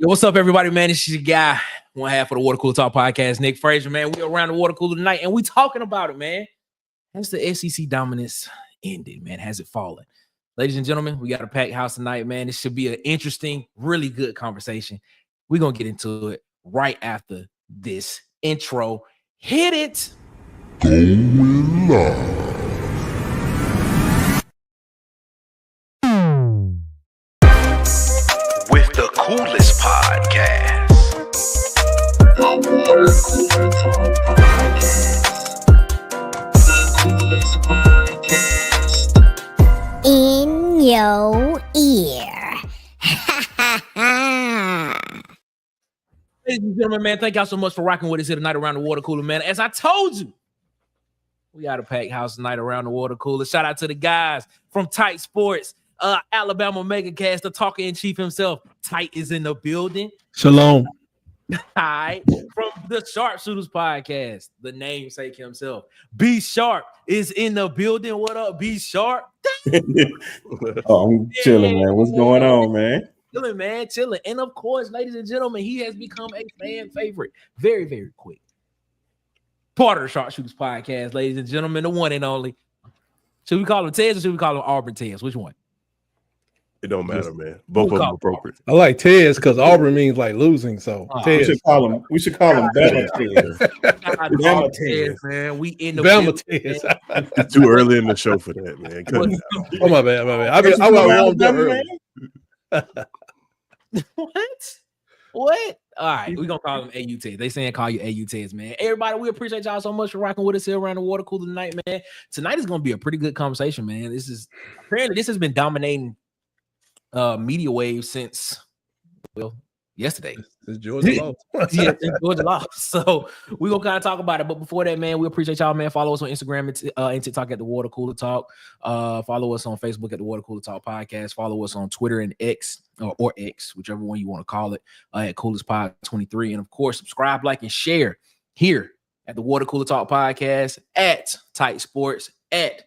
Yo, what's up, everybody, man? This is your guy, one half of the Water Cooler Talk podcast, Nick Frazier, man. We around the water cooler tonight, and we talking about it, man. Has the SEC dominance ended, man? Has it fallen? Ladies and gentlemen, we got a packed house tonight, man. This should be an interesting, really good conversation. We're going to get into it right after this intro. Hit it. Going live. With the coolest podcast. The Water Cooler Talk podcast. The coolest podcast. In your ear. Ladies and gentlemen, man, thank y'all so much for rocking with us here tonight around the water cooler, man. As I told you, we got a packed house tonight around the water cooler. Shout out to the guys from TIGHTSports, Alabama Megacast, the talker in chief himself. Tight is in the building. Shalom. Hi, from the Sharpshooters podcast, the namesake himself. B Sharp is in the building. What up, B Sharp? Oh, I'm chilling, man. What's going on, man? Chilling, man, chilling. And of course, ladies and gentlemen, he has become a fan favorite very, very quick. Part of the Sharpshooters podcast, ladies and gentlemen, the one and only. Should we call him Tez or should we call him Auburn Tez? Which one? It don't matter, man. Both of them appropriate. I like Tez because Auburn means like losing. So Tez. We should call him Bama Tez. Bama Tez, man. We in the Bama building, Tez. man. It's too early in the show for that, man. Cut it out. Oh, my bad. I warmed up early. What? All right, we're gonna call him AU Tez. They saying call you AU Tez, man. Everybody, we appreciate y'all so much for rocking with us here around the water cooler tonight, man. Tonight is gonna be a pretty good conversation, man. This has been dominating media waves since yesterday. It's Georgia lost. Yeah, it's Georgia lost. So we're gonna kind of talk about it. But before that, man, we appreciate y'all, man. Follow us on Instagram and TikTok at the Water Cooler Talk. Follow us on Facebook at the Water Cooler Talk Podcast. Follow us on Twitter and X or X, whichever one you want to call it, at Coolest Pod 23. And of course, subscribe, like, and share here at the Water Cooler Talk Podcast, at TIGHTSports, at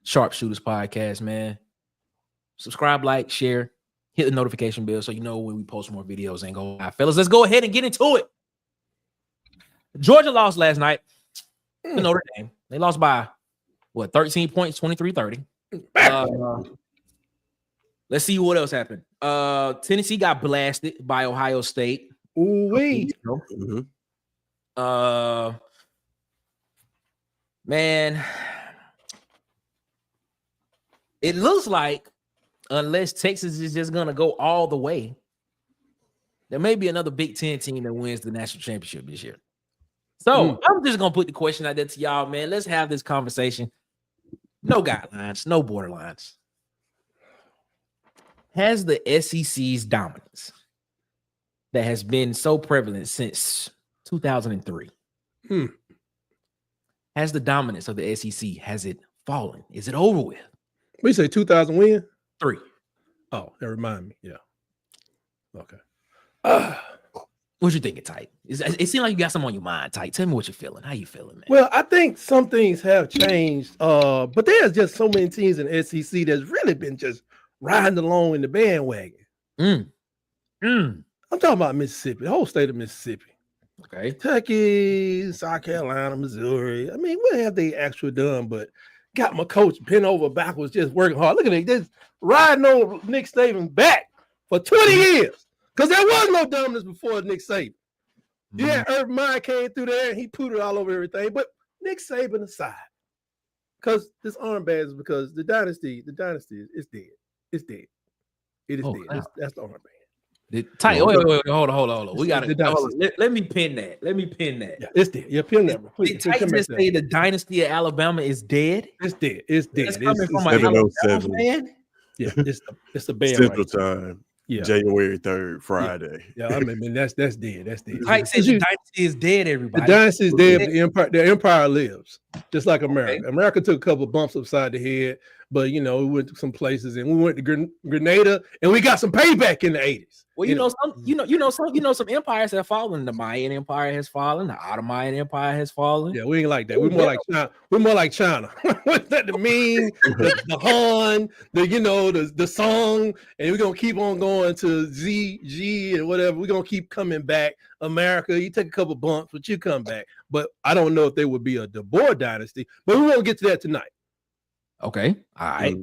Sharpshooters Podcast, man. Subscribe, like, share, hit the notification bell so you know when we post more videos and go live. Fellas, let's go ahead and get into it. Georgia lost last night to Notre Dame. They lost by, 13 points, 23-30. Let's see what else happened. Tennessee got blasted by Ohio State. Ooh-wee. Man, it looks like unless Texas is just going to go all the way, there may be another Big Ten team that wins the national championship this year. So I'm just going to put the question out there to y'all, man. Let's have this conversation. No guidelines, no borderlines. Has the SEC's dominance that has been so prevalent since 2003, has the dominance of the SEC, has it fallen? Is it over with? We say 2000 win? 3. Oh, that remind me. Yeah. Okay. What you thinking, Tight? It seems like you got something on your mind, Tight. Tell me what you're feeling. How you feeling, man? Well, I think some things have changed. But there's just so many teams in the SEC that's really been just riding along in the bandwagon. I'm talking about Mississippi, the whole state of Mississippi. Okay. Kentucky, South Carolina, Missouri. I mean, what have they actually done? But got my coach bent over backwards, just working hard. Look at it, just riding on Nick Saban's back for 20 years. Because there was no dominance before Nick Saban. Yeah, Urban Meyer came through there and he put it all over everything. But Nick Saban aside, because this armband is because the dynasty is dead. It's dead. It is dead. That's the armband. Tight. Wait. Hold on. We got to. Let me pin that. Yeah, it's dead. Yeah, pin that. Did Tight just say the dynasty of Alabama is dead? It's dead. It's dead. It's coming from an Alabama fan? Yeah, it's a band. Central Time. Yeah. January 3rd, Friday. Yeah, I mean that's dead. That's dead. Tight says the dynasty is dead, everybody. The dynasty is dead, but the empire lives. Just like America. Okay. America took a couple of bumps upside the head, but we went to some places and we went to Grenada and we got some payback in the 80s. Well, some empires have fallen. The Mayan Empire has fallen. The Ottoman Empire has fallen. Yeah, we ain't like that. We're more like China. We're more like China. What's that? The Ming, the Han, the Song, and we're gonna keep on going to Z, G, and whatever. We're gonna keep coming back. America, you take a couple bumps, but you come back. But I don't know if there would be a De Boer dynasty, but we won't get to that tonight. Okay, all right.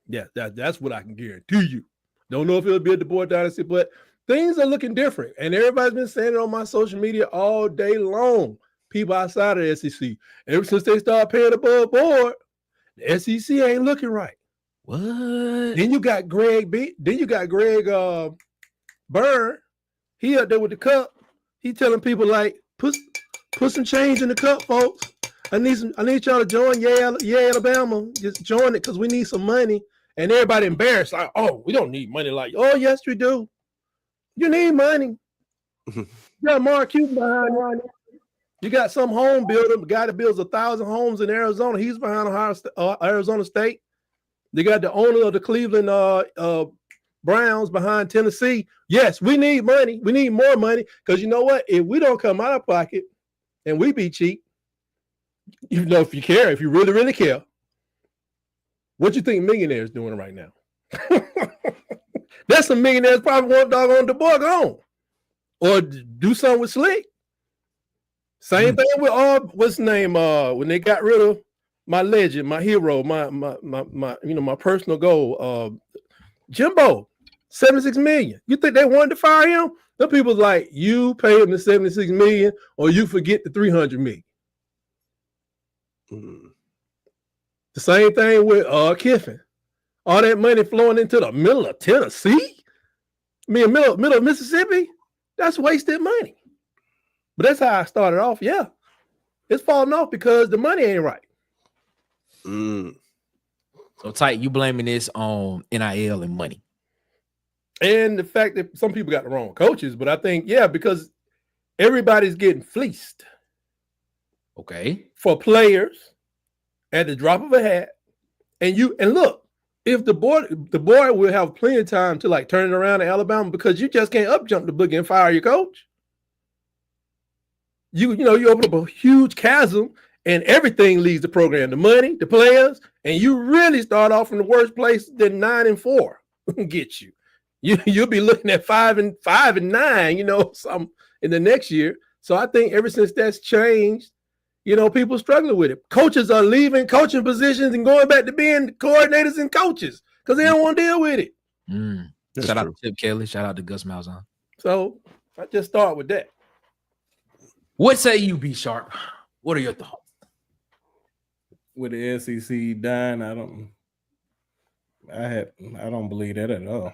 Yeah, that's what I can guarantee you. Don't know if it'll be a De Boer dynasty, but things are looking different. And everybody's been saying it on my social media all day long. People outside of the SEC. Ever since they started paying above board, the SEC ain't looking right. What? Then you got Greg Byrne. He up there with the cup. He telling people like, put some change in the cup, folks. I need y'all to join Alabama. Just join it because we need some money. And everybody embarrassed, like, oh, we don't need money. Like, oh, yes, we do. You need money. You got Mark Cuban behind you. You got some home builder, the guy that builds 1,000 homes in Arizona. He's behind Arizona State. They got the owner of the Cleveland Browns behind Tennessee. Yes, we need money. We need more money because you know what? If we don't come out of pocket and we be cheap, if you care, if you really, really care, what you think millionaires doing right now? That's some millionaires probably want doggone the boy gone. Or do something with Slick. Same thing with what's his name? When they got rid of my legend, my hero, my personal goal, Jimbo, 76 million. You think they wanted to fire him? The people's like, you pay him the 76 million, or you forget the 300 million. The same thing with Kiffin. All that money flowing into the middle of Tennessee, middle of Mississippi, that's wasted money. But that's how I started off. Yeah, it's falling off because the money ain't right. So Tight, you blaming this on NIL and money, and the fact that some people got the wrong coaches. But I think because everybody's getting fleeced. Okay, for players at the drop of a hat, and look. If the board will have plenty of time to like turn it around in Alabama because you just can't up jump the boogie and fire your coach. You open up a huge chasm and everything leaves the program, the money, the players, and you really start off from the worst place than 9-4 get you. You'll be looking at 5-9, something in the next year. So I think ever since that's changed, people struggling with it. Coaches are leaving coaching positions and going back to being coordinators and coaches because they don't want to deal with it. Shout out to Chip Kelly. Shout out to Gus Malzahn. So I just start with that. What say you, B Sharp? What are your thoughts? With the SEC dying, I don't believe that at all.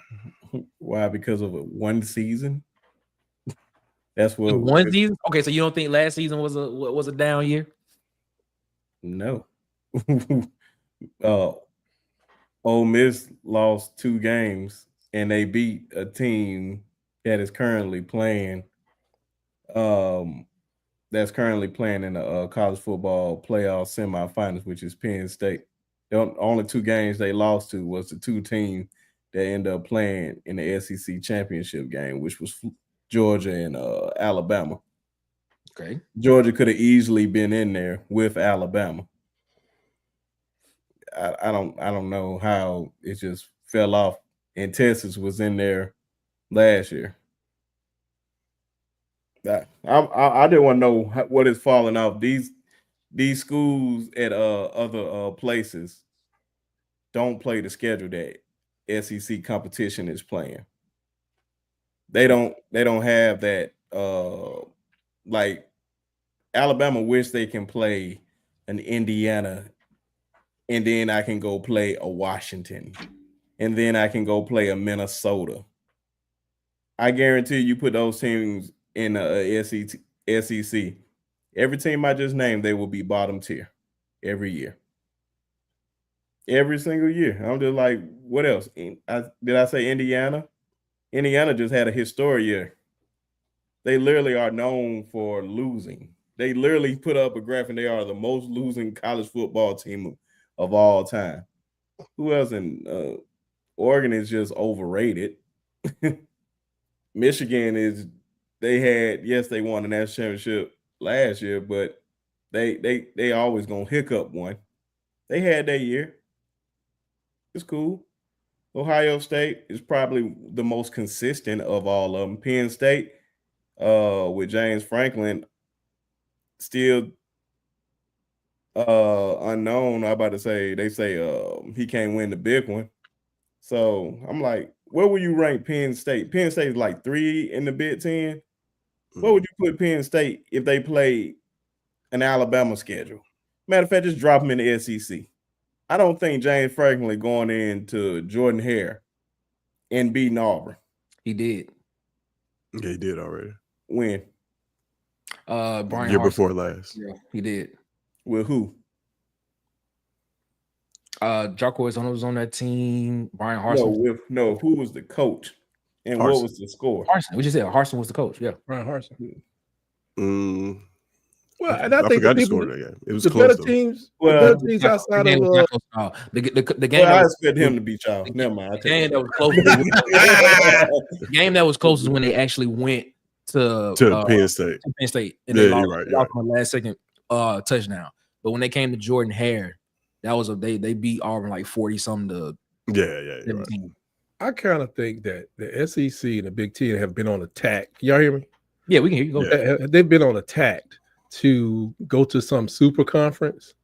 Why? Because of one season. That's what one season. Okay, so you don't think last season was a down year? No. Ole Miss lost 2 games and they beat a team that is currently playing. That's currently playing in the college football playoff semifinals, which is Penn State. The only 2 games they lost to was the 2 teams that ended up playing in the SEC championship game, which was Georgia and Alabama. Okay. Georgia could have easily been in there with Alabama. I don't know how it just fell off. And Texas was in there last year. I didn't want to know what is falling off. These schools at other places don't play the schedule that SEC competition is playing. They don't have that. Like Alabama wish they can play an Indiana, and then I can go play a Washington, and then I can go play a Minnesota. I guarantee you put those teams in the SEC. Every team I just named, they will be bottom tier every year. Every single year. I'm just like, what else? Did I say Indiana? Indiana just had a historic year. They literally are known for losing. They literally put up a graph and they are the most losing college football team of all time. Who else in Oregon is just overrated? Michigan they won the national championship last year, but they always gonna hiccup one. They had that year. It's cool. Ohio State is probably the most consistent of all of them. Penn State, with James Franklin, still unknown. I'm about to say they say he can't win the big one. So I'm like, where would you rank Penn State? Penn State is like 3 in the Big Ten. Where would you put Penn State if they played an Alabama schedule? Matter of fact, just drop them in the SEC. I don't think James Franklin going into Jordan Hare and beating Auburn. He did. Yeah, he did already. When? Brian Year Harsin. before last. Yeah, he did. With who? Jarquez was on that team. Brian Harsin. Who was the coach? And Harsin. What was the score? Harsin. We just said Harsin was the coach. Yeah. Brian Harsin. Well, and I think forgot the to score that game. It was the close. better teams, Well, the better teams outside the game of was not close. The game Well, I that was, expect him to beat y'all. Never mind. the game that was close. The game that was close is when they actually went to Penn State. Penn State, and Yeah, they you're lost, right, they you're lost on the last second touchdown. But when they came to Jordan Hare, that was they beat Auburn like 40 something to Yeah, you're right. 17. I kind of think that the SEC and the Big Ten have been on attack. Y'all hear me? Yeah, we can hear you. Go. Yeah. They've been on attack to go to some super conference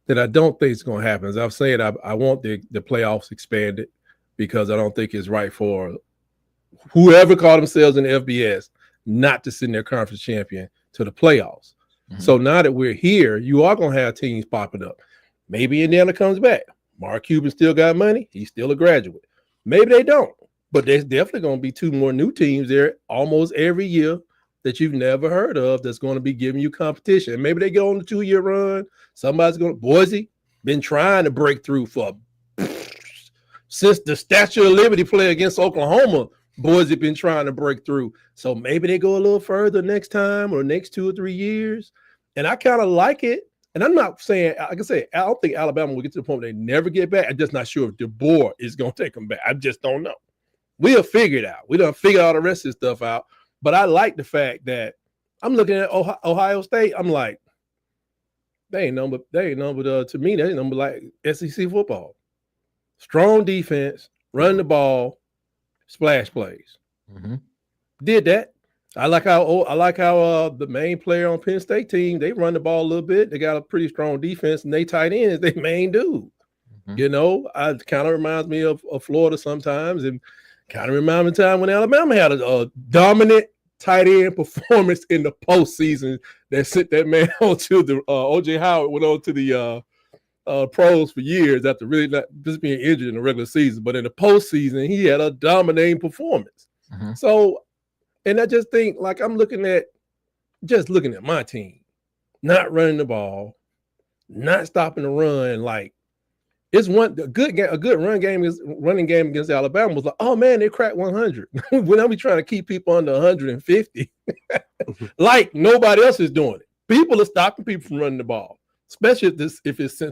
that I don't think is going to happen. As I've said, I want the playoffs expanded because I don't think it's right for whoever call themselves in the FBS not to send their conference champion to the playoffs. Mm-hmm. So now that we're here, you are going to have teams popping up. Maybe Indiana comes back. Mark Cuban still got money. He's still a graduate. Maybe they don't. But there's definitely going to be 2 more new teams there almost every year that you've never heard of that's going to be giving you competition. And maybe they go on a 2-year run. Somebody's going to – Boise been trying to break through since the Statue of Liberty play against Oklahoma. Boise been trying to break through. So maybe they go a little further next time or next 2 or 3 years. And I kind of like it. And I'm not saying, like I said, I don't think Alabama will get to the point where they never get back. I'm just not sure if DeBoer is going to take them back. I just don't know. We'll figure it out. We done figure all the rest of this stuff out. But I like the fact that I'm looking at Ohio State. I'm like, they ain't number to me, they ain't number like SEC football. Strong defense, run the ball, splash plays. Mm-hmm. Did that. I like how the main player on Penn State team, they run the ball a little bit. They got a pretty strong defense, and they tight end is their main dude. Mm-hmm. You know, it kind of reminds me of Florida sometimes, and kind of reminds me of the time when Alabama had a dominant tight end performance in the postseason that sent that man on to the O.J. Howard went on to the pros for years after really not just being injured in the regular season. But in the postseason, he had a dominating performance. Mm-hmm. So, and I just think, like, I'm looking at my team, not running the ball, not stopping the run. Like, it's a good running game against Alabama was like, oh man, they cracked 100. When I be trying to keep people under 150, like nobody else is doing it. People are stopping people from running the ball, especially if it's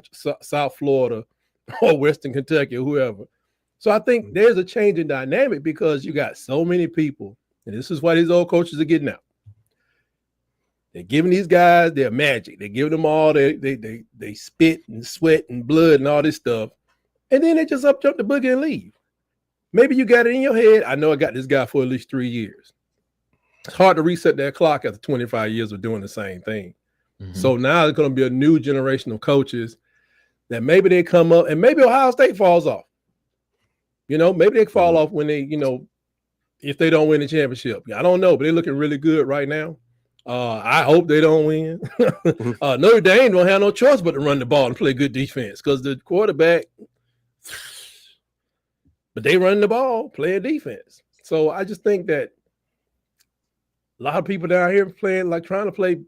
South Florida or Western Kentucky or whoever. So I think there's a change in dynamic because you got so many people, and this is why these old coaches are getting out. They're giving these guys their magic. They're giving them all they spit and sweat and blood and all this stuff. And then they just up jump the boogie and leave. Maybe you got it in your head. I know I got this guy for at least 3 years. It's hard to reset that clock after 25 years of doing the same thing. Mm-hmm. So now there's going to be a new generation of coaches that maybe they come up and maybe Ohio State falls off. You know, maybe they fall off when they, you know, if they don't win the championship. I don't know, but they're looking really good right now. I hope they don't win. Notre Dame don't have no choice but to run the ball and play good defense because the quarterback, but they run the ball, play defense. So I just think that a lot of people down here playing, like trying to play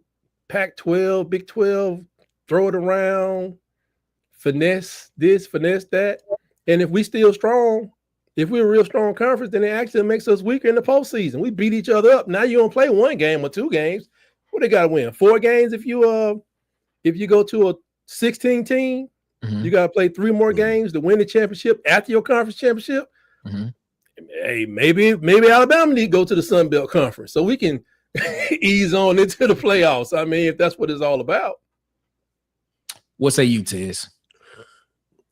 Pac-12, Big 12, throw it around, finesse this, finesse that. And if we still strong, if we're a real strong conference, then it actually makes us weaker in the postseason. We beat each other up. Now you don't play 1 game or 2 games. What they got to win? 4 games if you go to a 16 team. Mm-hmm. You got to play 3 more games to win the championship after your conference championship. Mm-hmm. Hey, maybe Alabama need to go to the Sun Belt Conference so we can ease on into the playoffs. I mean, if that's what it's all about. What say you, Tez?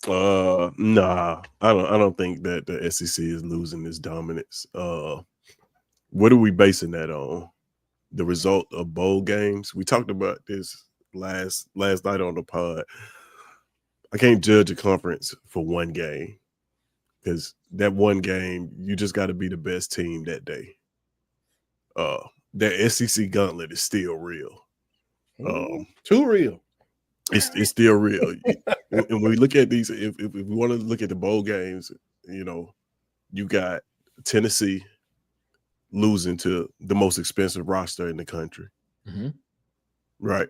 Nah, I don't think that the SEC is losing its dominance. What are we basing that on? The result of bowl games. We talked about this last night on the pod. I can't judge a conference for one game because that one game, you just got to be the best team that day. That SEC gauntlet is still real. Too real. It's still real. And when we look at these, if we want to look at the bowl games, you know, you got Tennessee losing to the most expensive roster in the country. Mm-hmm. Right.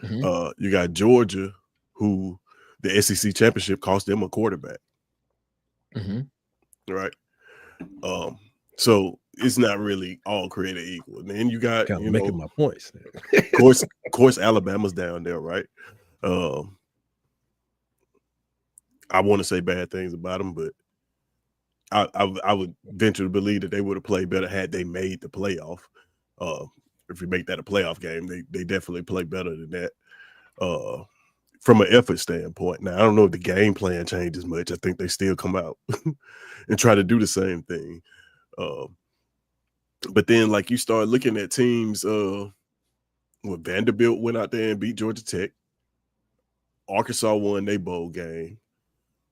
Mm-hmm. You got Georgia, who the SEC championship cost them a quarterback. Mm-hmm. Right. So it's not really all created equal. And then you got, Kind of making my points. of course, Alabama's down there, right? I want to say bad things about them, but I would venture to believe that they would have played better had they made the playoff. If we make that a playoff game, they definitely play better than that. From an effort standpoint. Now, I don't know if the game plan changes much. I think they still come out and try to do the same thing. But then, like, you start looking at teams, when Vanderbilt went out there and beat Georgia Tech. Arkansas won their bowl game.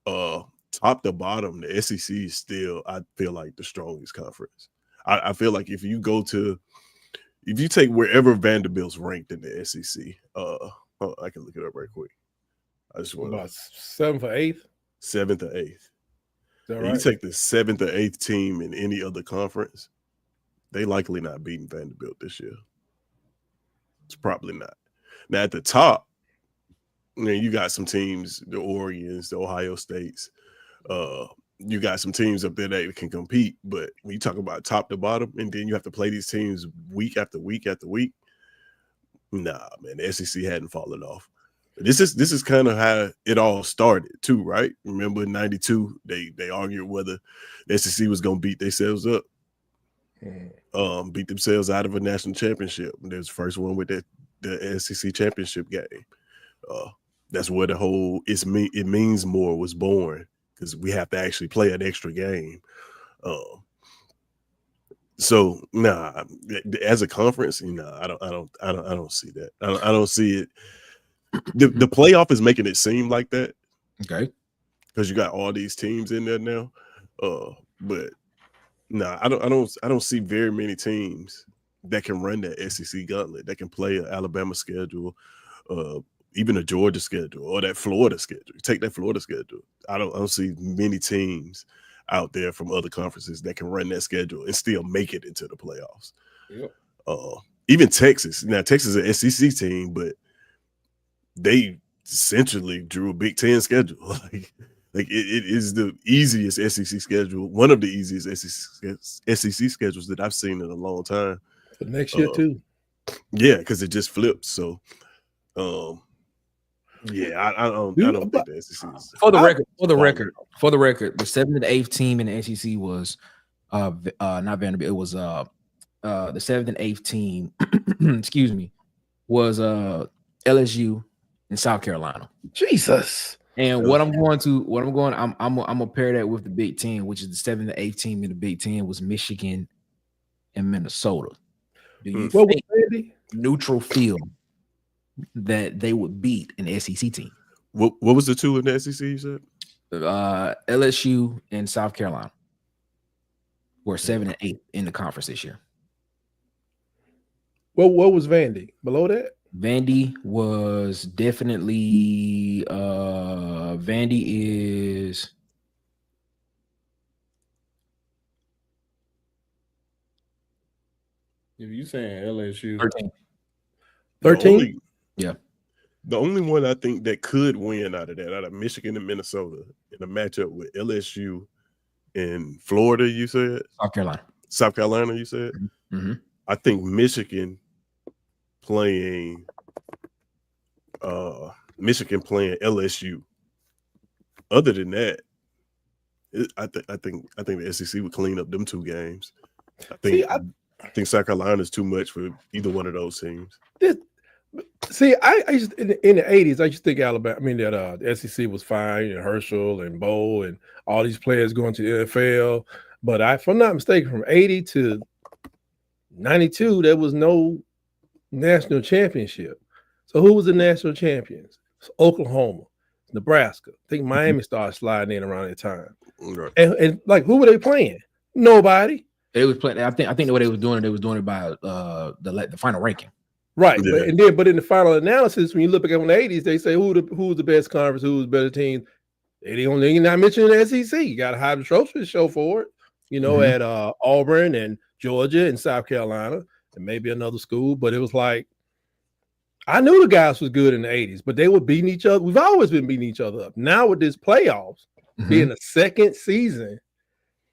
Top to bottom, the SEC is still, I feel like, the strongest conference. I feel like if you take wherever Vanderbilt's ranked in the SEC, I can look it up right quick. I just want about 7th or 8th. 7th or 8th. Is that Right? You take the 7th or 8th team in any other conference, they likely not beating Vanderbilt this year. It's probably not. Now at the top, you got some teams, the Oregons, the Ohio States. You got some teams up there that can compete, but when you talk about top to bottom, and then you have to play these teams week after week after week, nah, man, the SEC hadn't fallen off. This is kind of how it all started too, right? Remember in '92, they argued whether the SEC was going to beat themselves up, beat themselves out of a national championship. And there's the first one with the SEC championship game. That's where the whole it means more was born, because we have to actually play an extra game. So nah, as a conference, I don't see that. I don't see it. The playoff is making it seem like that. Okay. Because you got all these teams in there now. But nah, I don't see very many teams that can run that SEC gauntlet, that can play an Alabama schedule, even a Georgia schedule, or that Florida schedule. Take that Florida schedule. I don't see many teams out there from other conferences that can run that schedule and still make it into the playoffs. Yep. Even Texas. Now, Texas is an SEC team, but they essentially drew a Big Ten schedule. like it is the easiest SEC schedule, one of the easiest SEC schedules that I've seen in a long time. For next year too. Yeah, because it just flips. So, yeah, I don't think the SEC is. For the record, the 7th and 8th team in the SEC was not Vanderbilt. It was the 7th and 8th team. Excuse me, was LSU in South Carolina. Jesus. And I'm gonna pair that with the Big Ten, which is the 7th and 8th team in the Big Ten was Michigan and Minnesota. Do you think neutral field that they would beat an SEC team? What was the two in the SEC you said? LSU and South Carolina were 7 and 8 in the conference this year. What was Vandy below that? Vandy was definitely Vandy is If you saying LSU 13? Yeah. The only one I think that could win out of Michigan and Minnesota in a matchup with LSU and Florida, you said? South Carolina, you said? Mm-hmm. I think Michigan playing LSU. Other than that, I think the SEC would clean up them 2 games. I think South Carolina is too much for either one of those teams. I used in the 80s, I used to think Alabama. I mean that the SEC was fine, and Herschel and Bowl and all these players going to the NFL. But if I'm not mistaken, from 80 to 92, there was no national championship. So who was the national champions? It's Oklahoma, Nebraska. I think Miami started sliding in around that time. Right. And like, who were they playing? Nobody. They was playing. I think the way they was doing it by the final ranking. Right. Yeah. But in the final analysis, when you look at in the 80s, they say who's the best conference, who's the better team. They not mentioning the SEC. You got to have the trophy to show for it. At Auburn and Georgia and South Carolina and maybe another school. But it was like, I knew the guys was good in the 80s, but they were beating each other. We've always been beating each other up. Now with this playoffs being the second season,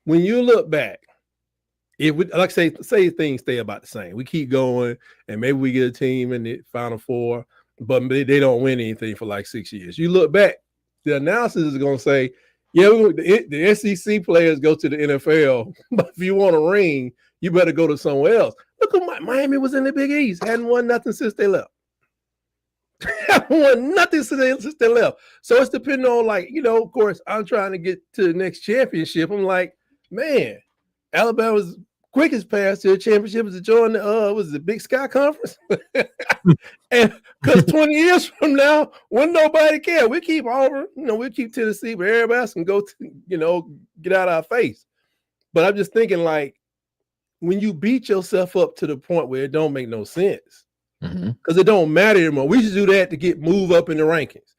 when you look back, it would, like say things stay about the same. We keep going, and maybe we get a team in the Final Four, but they don't win anything for like 6 years. You look back, the analysis is going to say, yeah, the SEC players go to the NFL, but if you want a ring, you better go to somewhere else. Look at Miami was in the Big East, hadn't won nothing since they left. Haven't won nothing since they left. So it's depending on, like, of course, I'm trying to get to the next championship. I'm like, man, Alabama's quickest path to the championship is to join the Big Sky Conference. And because 20 years from now, when nobody care, we keep Auburn, we keep Tennessee, but everybody else can go to, get out of our face. But I'm just thinking, like, when you beat yourself up to the point where it don't make no sense, because it don't matter anymore. We should do that to move up in the rankings.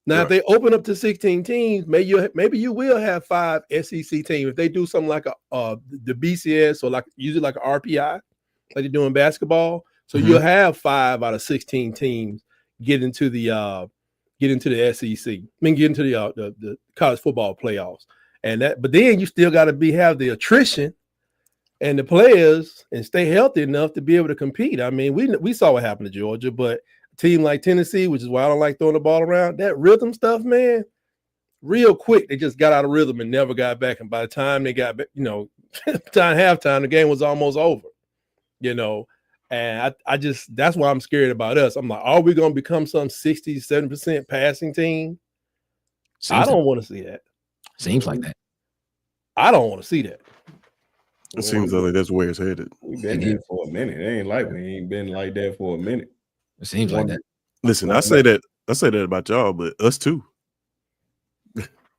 Now, Right. if they open up to 16 teams, maybe you will have 5 SEC teams. If they do something like the BCS or like usually like an RPI, like they do in basketball, so you'll have 5 out of 16 teams get into the SEC. I mean, get into the college football playoffs, but then you still got to have the attrition and the players and stay healthy enough to be able to compete. I mean, we saw what happened to Georgia, but a team like Tennessee, which is why I don't like throwing the ball around, that rhythm stuff, man, real quick, they just got out of rhythm and never got back. And by the time they got back, halftime, the game was almost over, and I just, that's why I'm scared about us. I'm like, are we going to become some 60, 70% passing team? I don't want to see that. Seems like that. I don't want to see that. It seems like that's where it's headed. We've been here for a minute. It ain't like we ain't been like that for a minute. It seems like that. Listen, I say that about y'all, but us too.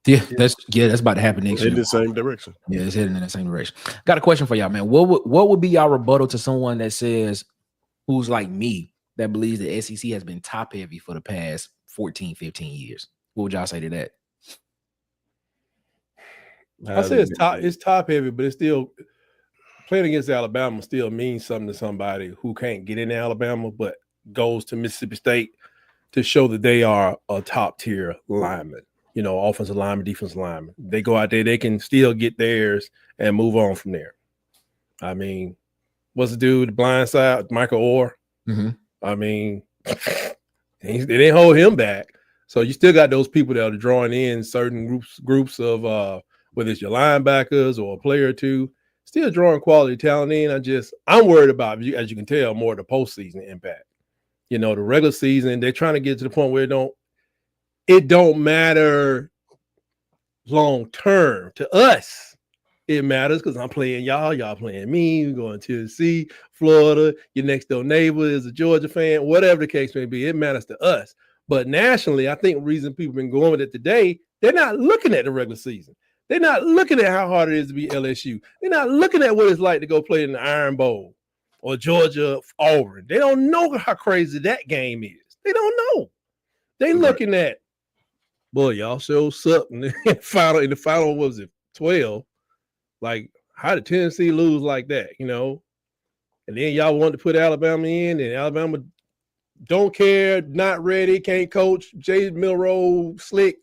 Yeah, that's about to happen next year. In the same direction. Yeah, it's heading in the same direction. Got a question for y'all, man. What would be y'all rebuttal to someone that says, who's like me, that believes the SEC has been top heavy for the past 14, 15 years? What would y'all say to that? I say it's top heavy, but it's still playing against Alabama still means something to somebody who can't get into Alabama, but goes to Mississippi State to show that they are a top tier lineman, offensive lineman, defensive lineman. They go out there, they can still get theirs and move on from there. I mean, what's the dude, the blind side, Michael Orr? I mean, they didn't hold him back. So you still got those people that are drawing in certain groups of whether it's your linebackers or a player or two, still drawing quality talent in. I'm worried about, as you can tell, more of the postseason impact. The regular season, they're trying to get to the point where it don't matter long term. To us, it matters because I'm playing y'all playing me. We're going to Tennessee, Florida. Your next door neighbor is a Georgia fan, whatever the case may be. It matters to us. But nationally, I think the reason people have been going with it today, they're not looking at the regular season. They're not looking at how hard it is to be LSU. They're not looking at what it's like to go play in the Iron Bowl or Georgia, Auburn. They don't know how crazy that game is. They don't know. They looking at, boy, y'all sure suck in the final, what was it, 12? Like, how did Tennessee lose like that, And then y'all want to put Alabama in, and Alabama don't care, not ready, can't coach. Jay Milroe, slick.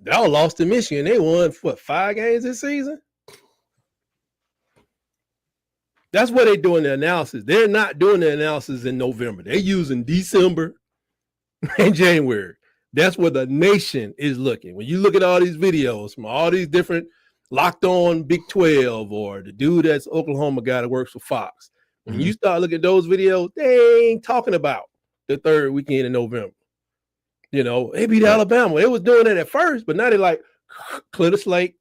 They all lost to Michigan. They won, 5 games this season? That's what they're doing the analysis. They're not doing the analysis in November. They're using December and January. That's where the nation is looking. When you look at all these videos from all these different Locked On Big 12 or the dude that's Oklahoma guy that works for Fox. When you start looking at those videos, they ain't talking about the third weekend in November. You know, they beat Alabama. They was doing that at first, but now they like clear the slate.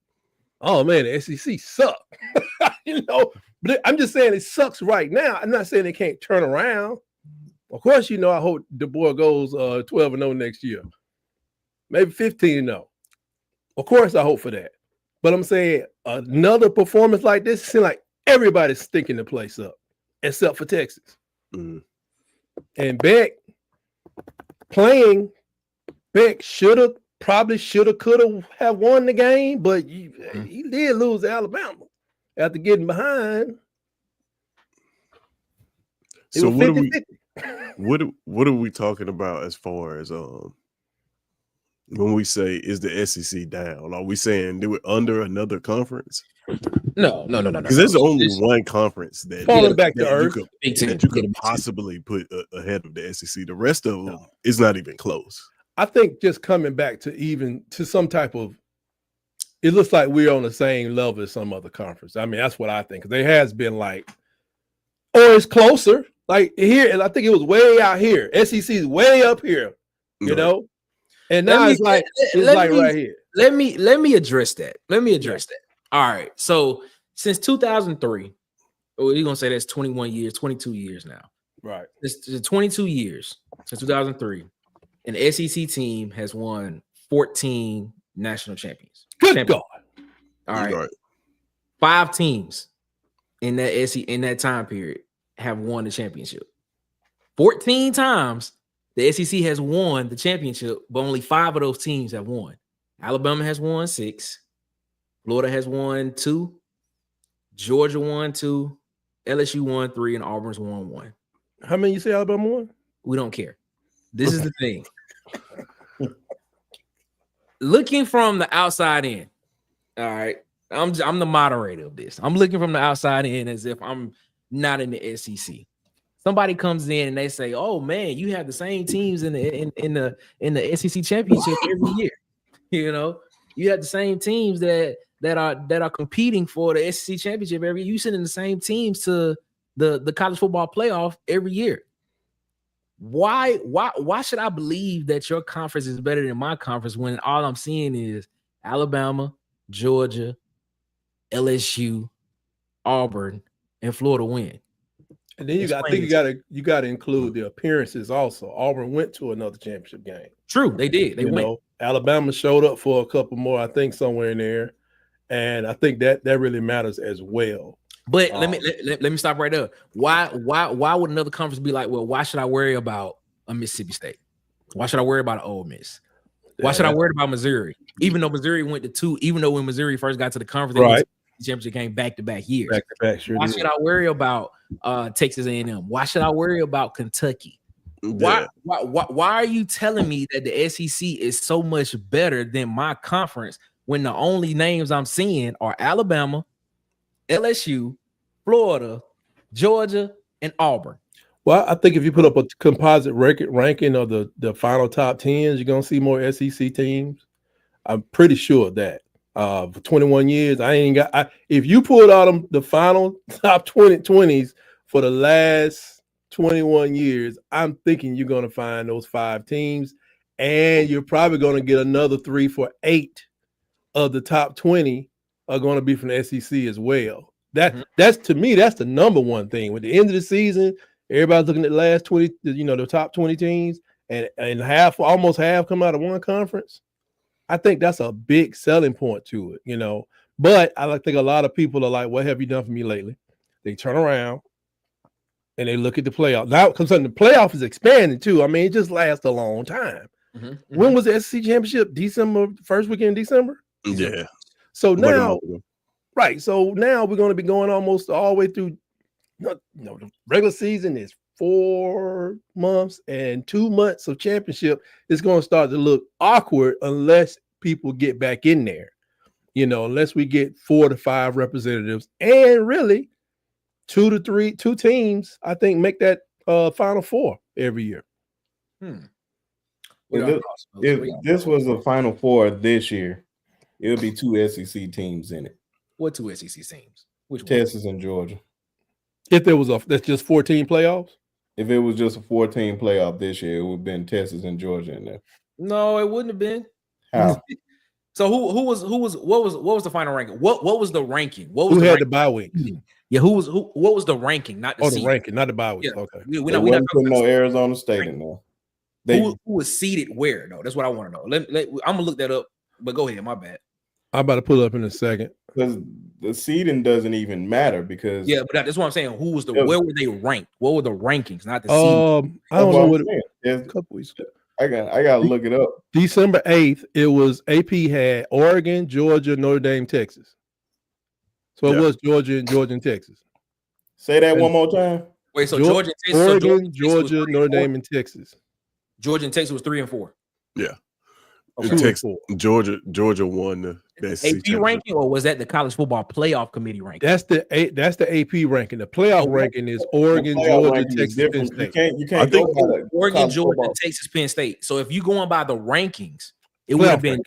Oh man, the SEC suck. You know, but I'm just saying it sucks right now. I'm not saying they can't turn around. Of course, you know, I hope the boy goes 12-0 next year. Maybe 15-0. Of course, I hope for that. But I'm saying another performance like this seems like everybody's stinking the place up, except for Texas. Mhm. And Beck probably should have won the game, but he did lose to Alabama after getting behind. It So was what 50-50. what are we talking about as far as when we say is the SEC down? Are we saying do it under another conference? No. Because there's only one conference that Falling back to earth. that you could possibly put ahead of the SEC. The rest of them is not even close. I think just coming back to some type of, it looks like we're on the same level as some other conference. I mean, that's what I think. There has been like, or it's closer. Like here, and I think it was way out here. SEC is way up here, you know? And now it's like right here. Let me address that. That. All right. So since 2003, you're gonna say that's 21 years, 22 years now. Right. It's 22 years since 2003. An SEC team has won 14 national champions. Good God. All right. 5 teams in that time period have won the championship. 14 times the SEC has won the championship, but only 5 of those teams have won. Alabama has won 6. Florida has won 2. Georgia won 2. LSU won 3, and Auburn's won 1. How many you say Alabama won? We don't care. This is the thing. Looking from the outside in, all right. I'm the moderator of this. I'm looking from the outside in as if I'm not in the SEC. Somebody comes in and they say, "Oh man, you have the same teams in the SEC championship every year. You know, you have the same teams that are competing for the SEC championship every year. You send in the same teams to the college football playoff every year. Why should I believe that your conference is better than my conference when all I'm seeing is Alabama, Georgia, LSU, Auburn, and Florida win?" And then you got to include the appearances also. Auburn went to another championship game. True, they did. They went. Alabama showed up for a couple more, I think, somewhere in there, and I think that really matters as well. But let me stop right there. Why would another conference be like, well, why should I worry about a Mississippi State? Why should I worry about an Ole Miss? Why should I worry about Missouri? Even though Missouri went to 2, even though when Missouri first got to the conference, they went to the championship game back-to-back years. Back-to-back, sure. Why should I worry about Texas A&M? Why should I worry about Kentucky? Why are you telling me that the SEC is so much better than my conference when the only names I'm seeing are Alabama, LSU, Florida, Georgia, and Auburn? Well, I think if you put up a composite ranking of the final top 10s, you're going to see more SEC teams. I'm pretty sure of that. For 21 years, if you pulled out the final top 20s for the last 21 years, I'm thinking you're going to find those 5 teams, and you're probably going to get another 3 for 8 of the top 20 are going to be from the SEC as well. That's to me, that's the number one thing. With the end of the season, everybody's looking at the last 20, the top 20 teams, and almost half come out of one conference. I think that's a big selling point to it, But I think a lot of people are like, what have you done for me lately? They turn around and they look at the playoff. Now, because the playoff is expanding too. I mean, it just lasts a long time. When was the SEC championship? December, first weekend in December? Yeah. So now, right. So now we're going to be going almost all the way through, the regular season is 4 months, and 2 months of championship is going to start to look awkward unless people get back in there, unless we get 4 to 5 representatives, and really 2 to 3 teams, I think, make that Final Four every year. If this was a Final Four this year, it would be 2 SEC teams in it. What two SEC teams? Which one? Texas and Georgia. If there was that's just 14 playoffs. If it was just a 14 playoff this year, it would have been Texas and Georgia in there. No, it wouldn't have been. How? So what was the final ranking? What was the ranking? What was Who the had ranking? the bye week? Yeah, what was the ranking? Not the Oh, seed. the ranking, not the bye week. Yeah. Okay. We They not wasn't talking putting about no Arizona State in there. who was seeded where though? That's what I want to know. I'm gonna look that up. But go ahead, my bad. I'm about to pull up in a second. Because the seeding doesn't even matter because Yeah, but that's what I'm saying. Who was where were they ranked? What were the rankings? Not the seed. I don't know what a couple weeks ago. I gotta look it up. December 8th, it was AP had Oregon, Georgia, Notre Dame, Texas. So it was Georgia and Texas. Say that one more time. Wait, so Georgia, and Texas, Oregon, Georgia, Notre Dame, and Texas. Georgia and Texas was 3 and 4. Yeah. Okay. Texas, Georgia won the AP ranking, or was that the college football playoff committee ranking? That's the AP ranking. The playoff ranking is Oregon, Georgia, Texas, Penn State. You can't go by that. Oregon, Georgia, Texas, Penn State. So if you're going by the rankings, it would have been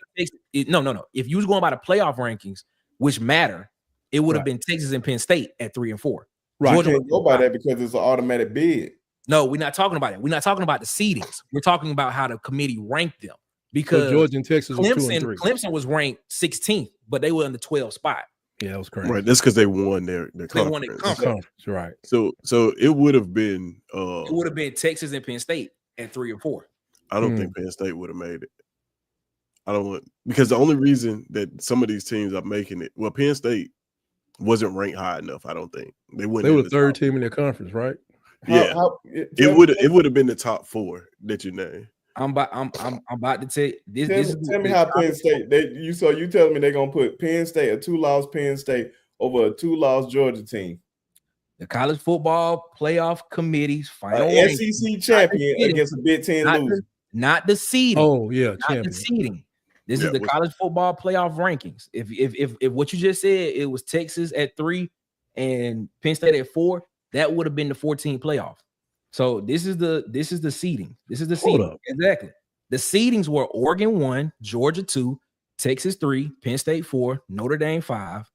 no. If you was going by the playoff rankings, which matter, it would have been Texas and Penn State at 3 and 4. Right. Georgia can't go by that because it's an automatic bid. No, we're not talking about it. We're not talking about the seedings. We're talking about how the committee ranked them. Because Georgia and Texas was 2 and 3. Clemson was ranked 16th, but they were in the 12th spot. Yeah, that was crazy. Right, that's because they won their conference. They won their conference. Right. So it would have been it would have been Texas and Penn State at 3 and 4. I don't think Penn State would have made it. I don't want because the only reason that some of these teams are making it, well, Penn State wasn't ranked high enough. I don't think they were the third team in their conference, right? Yeah, it would have been the top 4 that you named. I'm about to tell you this. Tell me how Penn State you telling me they're gonna put Penn State, a 2-loss Penn State, over a 2-loss Georgia team. The college football playoff committee's final SEC champion against a Big Ten loser. Not the seeding. Oh yeah, not the seeding. This is the college football playoff rankings. If what you just said, it was Texas at 3 and Penn State at 4, that would have been the 14 playoff. So this is the seeding. This is the seeding. Exactly. The seedings were Oregon 1, Georgia 2, Texas 3, Penn State 4, Notre Dame 5.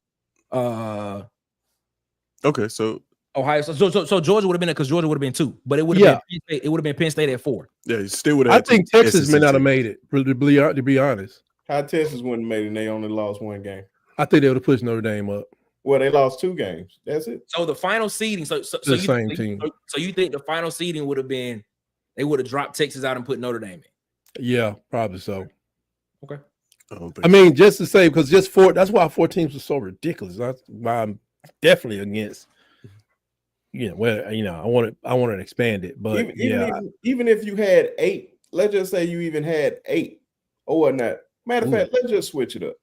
Okay, so Ohio. So Georgia would have been because Georgia would have been 2, but it would have been Penn State at 4. Yeah, you still would have. I think Texas may not have made it. To be honest, how Texas wouldn't have made it, and they only lost 1 game. I think they would have pushed Notre Dame up. Well, they lost 2 games. That's it. So the final seeding. So the same team. So you think the final seeding would have been they would have dropped Texas out and put Notre Dame in? Yeah, probably so. Okay. I mean, just to say, because just 4. That's why 4 teams are so ridiculous. That's why I'm definitely against. I want to expand it, but even if you had 8, let's just say you even had 8 or whatnot. Matter of fact, let's just switch it up.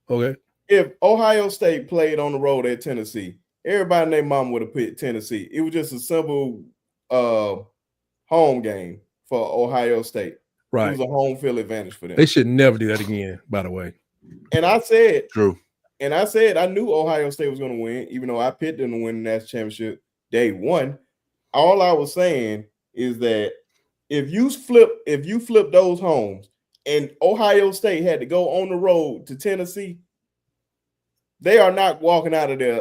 Okay. If Ohio State played on the road at Tennessee, everybody and their mom would have picked Tennessee. It was just a simple home game for Ohio State. Right. It was a home field advantage for them. They should never do that again, by the way. And I said, true. And I said I knew Ohio State was going to win, even though I picked them to win the national championship day 1. All I was saying is that if you flip those homes and Ohio State had to go on the road to Tennessee, they are not walking out of there.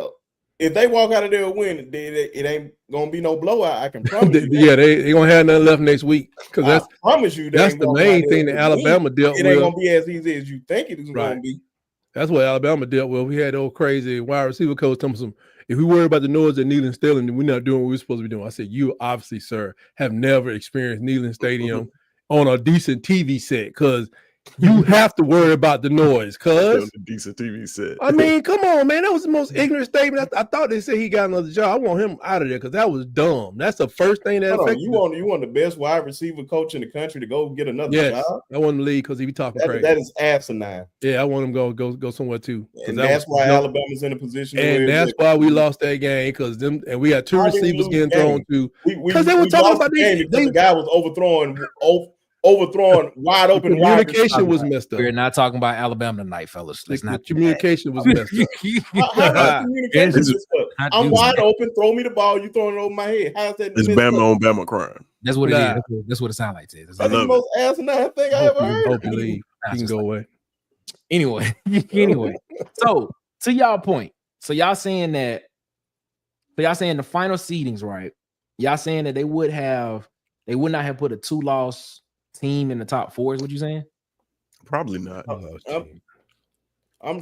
If they walk out of there and win, it ain't gonna be no blowout. I can promise you. Yeah, they gonna have nothing left next week because I promise you that's the main thing that Alabama dealt with. It ain't gonna be as easy as you think it is gonna be. That's what Alabama dealt with. We had old crazy wide receiver coach telling us, if we worry about the noise at Neyland Stadium, then we're not doing what we're supposed to be doing. I said, you obviously, sir, have never experienced Neyland Stadium on a decent TV set because you have to worry about the noise. Cause decent TV set. I mean, come on, man. That was the most ignorant statement. I thought they said he got another job. I want him out of there because that was dumb. That's the first thing that affected you want the best wide receiver coach in the country to go get another job? I want him to leave because he be talking crazy. That is asinine. Yeah, I want him to go somewhere too. And that's why Alabama's in a position. And that's why we lost that game because and we got 2 receivers getting thrown to because they were talking about the guy was overthrowing wide open. Communication was messed up. We're not talking about Alabama tonight, fellas. Let's not. Communication was messed up. I'm wide open. Throw me the ball. You throwing it over my head. How's that? It's Bama on Bama crime. That's what it is. That's what it sounds like. That's the most asinine thing I ever heard. Hope you leave. You can go away. Anyway. So to y'all point, So y'all saying that? So y'all saying the final seedings, right? Y'all saying that they would not have put a 2-loss team in the top 4? Is what you saying? Probably not. I'm I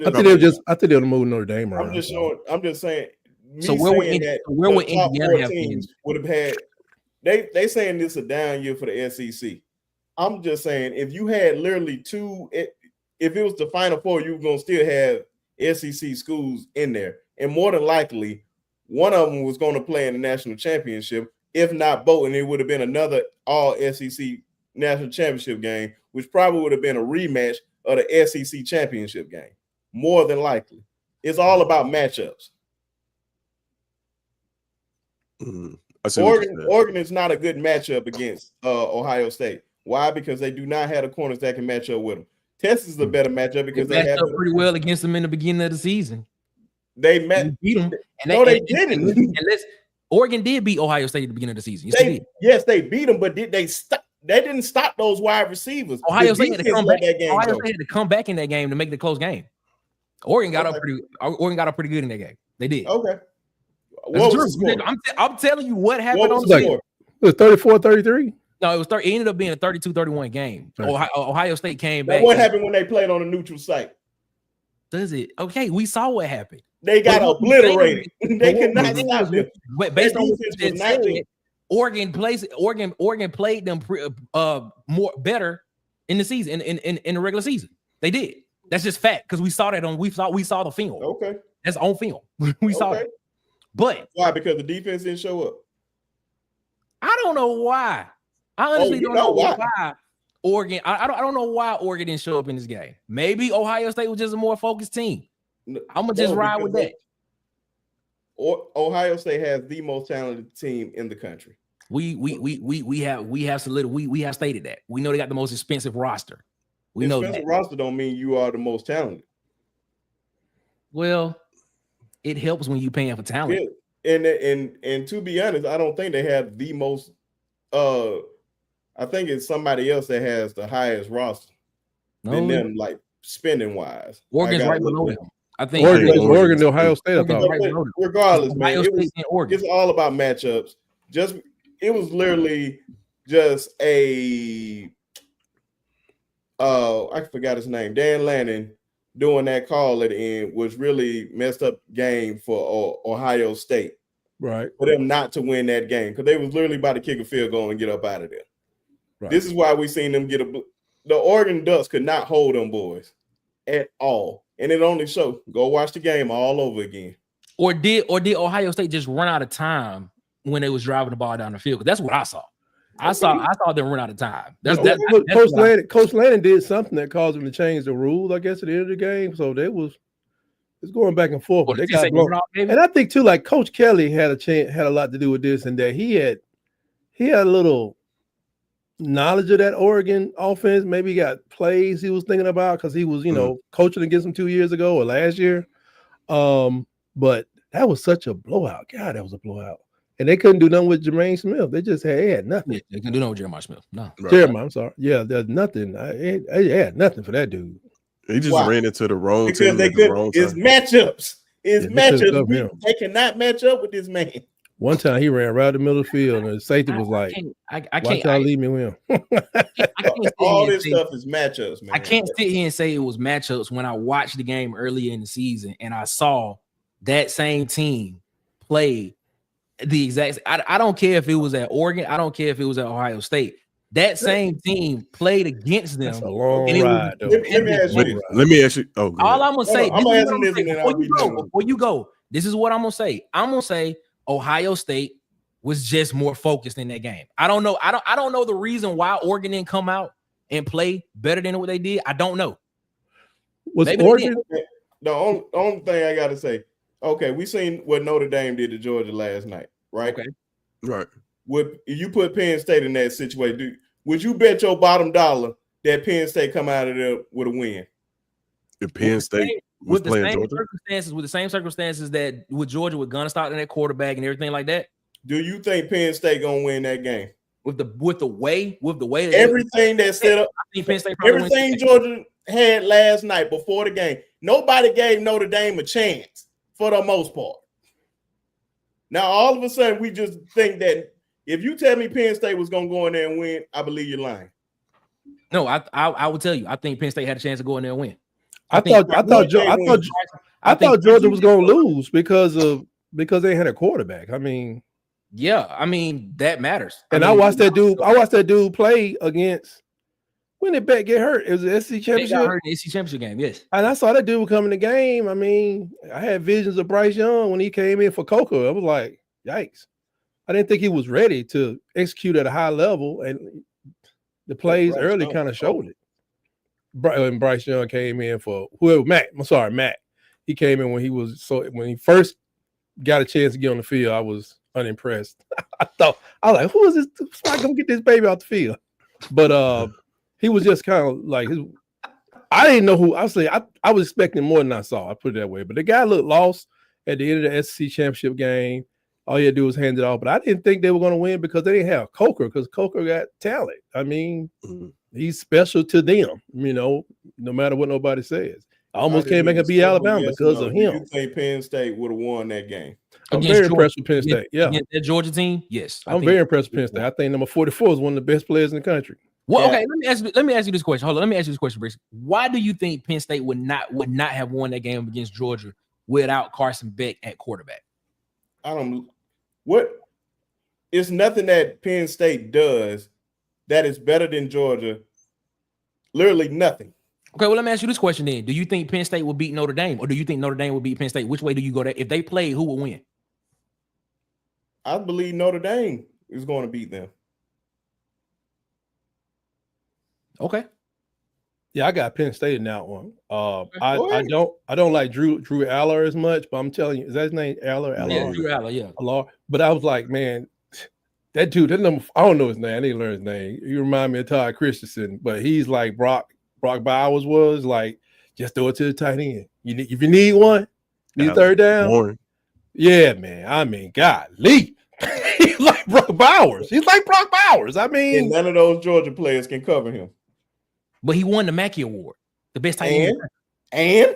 think they'll move Notre Dame around. I'm just saying. So where would top Indiana 4 have teams been? would have had? They saying this a down year for the SEC. I'm just saying if you had literally 2, if it was the Final 4, you were gonna still have SEC schools in there, and more than likely, one of them was going to play in the national championship, if not both, and it would have been another all SEC national championship game, which probably would have been a rematch of the SEC championship game. More than likely, it's all about matchups. Oregon is not a good matchup against Ohio State. Why? Because they do not have the corners that can match up with them. Texas is a better matchup because they matched up pretty well against them in the beginning of the season. They beat them. They didn't. Oregon did beat Ohio State at the beginning of the season. Yes, they beat them, but did they stop? They didn't stop those wide receivers. Ohio State had to come back. Ohio State had to come back in that game to make the close game. Oregon got up pretty good in that game. They did. Okay. I'm telling you what happened on the score. It was 34-33. No, it ended up being a 32-31 game. Ohio State came back. What happened when they played on a neutral site? Does it? Okay, we saw what happened. They got obliterated. They could not stop them. Based on what you just said, Oregon played them more better in the season in the regular season. They did. That's just fact because we saw that we saw the film. Okay, that's on film. We saw it. But why? Because the defense didn't show up. I don't know why. I honestly don't know why. Oregon. I don't know why Oregon didn't show up in this game. Maybe Ohio State was just a more focused team. I'm gonna just ride with that. Ohio State has the most talented team in the country. We have stated that. We know they got the most expensive roster. We know that roster don't mean you are the most talented. Well, it helps when you paying for talent. Yeah. And to be honest, I don't think they have the most. I think it's somebody else that has the highest roster than them, like spending wise. Oregon's right below them. I think Oregon to Ohio State. Regardless, man, it's all about matchups. It was literally just a I forgot his name. Dan Lannon doing that call at the end was really messed up game for Ohio State. Right. For them not to win that game because they was literally about to kick a field goal and get up out of there. Right. This is why we seen them get the Oregon Ducks could not hold them boys at all. And it only showed. Go watch the game all over again. Or did Ohio State just run out of time when they was driving the ball down the field? That's what I saw. I saw them run out of time. Coach Lannon did something that caused them to change the rules, I guess, at the end of the game. So it's going back and forth. But they got blown. And I think too, like Coach Kelly had a lot to do with this, and that he had a little knowledge of that Oregon offense. Maybe he got plays he was thinking about because he was, coaching against them 2 years ago or last year. But that was such a blowout. God, that was a blowout. And they couldn't do nothing with Jermaine Smith. They had nothing. Yeah, they couldn't do nothing with Jeremiah Smith. No. Jeremiah, I'm sorry. Yeah, there's nothing. They had nothing for that dude. He just ran into the wrong team. It's matchups. It's matchups. They cannot match up with this man. One time he ran right in the middle of the field, and the safety was like, "I can't leave me with him." All this stuff is matchups, man. I can't sit here and say it was matchups when I watched the game earlier in the season and I saw that same team play the exact. I don't care if it was at Oregon. I don't care if it was at Ohio State. That same team played against them. That's a long ride. Let me ask you. Oh, all I'm gonna say. Before you go, this is what I'm gonna say. I'm gonna say Ohio State was just more focused in that game. I don't know. I don't know the reason why Oregon didn't come out and play better than what they did. I don't know. Maybe Oregon? The only thing I gotta say. Okay, we seen what Notre Dame did to Georgia last night, right? Okay. Right. Would you put Penn State in that situation? Would you bet your bottom dollar that Penn State come out of there with a win? If Penn State was playing Georgia? With the same circumstances that with Georgia, with Gunnar Stockton at quarterback and everything like that. Do you think Penn State gonna win that game? With the way everything that's set up, I think Penn State everything Georgia had last night before the game, nobody gave Notre Dame a chance. for the most part. Now, all of a sudden, we just think that if you tell me Penn State was going to go in there and win, I believe you're lying. No, I would tell you. I think Penn State had a chance to go in there and win. I thought Georgia was going to lose because they had a quarterback. I mean, that matters. And I watched that dude play against. When did Beck get hurt? It was the SEC championship. They got hurt in the SEC championship game, yes. And I saw that dude come in the game. I mean, I had visions of Bryce Young when he came in for Coker. I was like, yikes. I didn't think he was ready to execute at a high level, and the plays early kind of showed it. When Bryce Young came in for Matt. He came in when he first got a chance to get on the field. I was unimpressed. I was like, who is this? Somebody come get this baby off the field. But he was just kind of like I didn't know who. I was expecting more than I saw. I put it that way. But the guy looked lost at the end of the SEC championship game. All you had to do was hand it off. But I didn't think they were going to win because they didn't have Coker, because Coker got talent. I mean, he's special to them, no matter what nobody says. I almost can't make it be Alabama because of him. You think Penn State would have won that game? I'm very impressed with Penn State. Yeah. That Georgia team, yes. I'm very impressed with Penn State. I think number 44 is one of the best players in the country. Well, okay, let me ask you this question. Hold on, let me ask you this question, Bruce. Why do you think Penn State would not have won that game against Georgia without Carson Beck at quarterback? It's nothing that Penn State does that is better than Georgia. Literally nothing. Okay, well, let me ask you this question then. Do you think Penn State will beat Notre Dame, or do you think Notre Dame will beat Penn State? Which way do you go there? If they play, who will win? I believe Notre Dame is going to beat them. Okay. Yeah, I got Penn State in that one. I don't like Drew Aller as much, but I'm telling you, is that his name? Aller? Yeah, Drew Aller, yeah. Aller. But I was like, man, that dude, that number, I don't know his name. I need to learn his name. You remind me of Todd Christensen, but he's like Brock Bowers was, like, just throw it to the tight end. If you need one, need third down. Boring. Yeah, man. I mean, golly. He's like Brock Bowers. I mean, and none of those Georgia players can cover him. But he won the Mackey Award, the best tight end. And